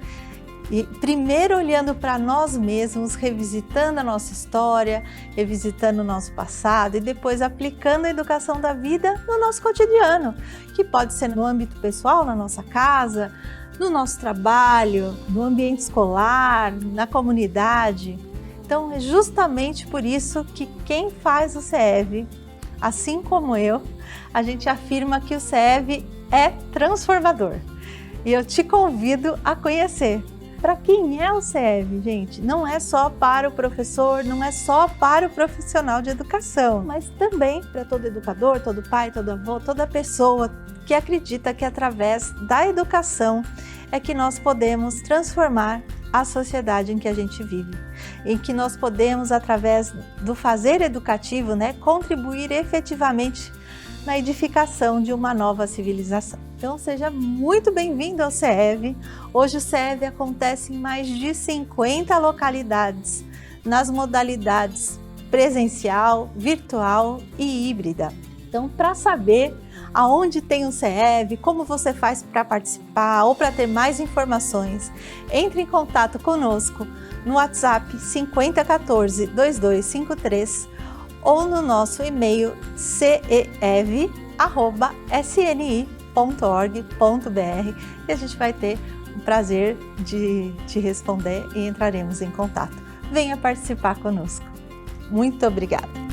E primeiro olhando para nós mesmos, revisitando a nossa história, revisitando o nosso passado e depois aplicando a educação da vida no nosso cotidiano, que pode ser no âmbito pessoal, na nossa casa, no nosso trabalho, no ambiente escolar, na comunidade. Então é justamente por isso que quem faz o CEV, assim como eu, a gente afirma que o CEV é transformador. E eu te convido a conhecer. Para quem é o CEV, gente? Não é só para o professor, não é só para o profissional de educação, mas também para todo educador, todo pai, todo avô, toda pessoa que acredita que através da educação é que nós podemos transformar a sociedade em que a gente vive, em que nós podemos, através do fazer educativo, né, contribuir efetivamente na edificação de uma nova civilização. Então seja muito bem-vindo ao CEV. Hoje o CEV acontece em mais de 50 localidades, nas modalidades presencial, virtual e híbrida. Então, para saber aonde tem o CEV, como você faz para participar ou para ter mais informações, entre em contato conosco no WhatsApp 5014-2253 ou no nosso e-mail cev@sni.org.br e a gente vai ter o prazer de te responder e entraremos em contato. Venha participar conosco. Muito obrigada!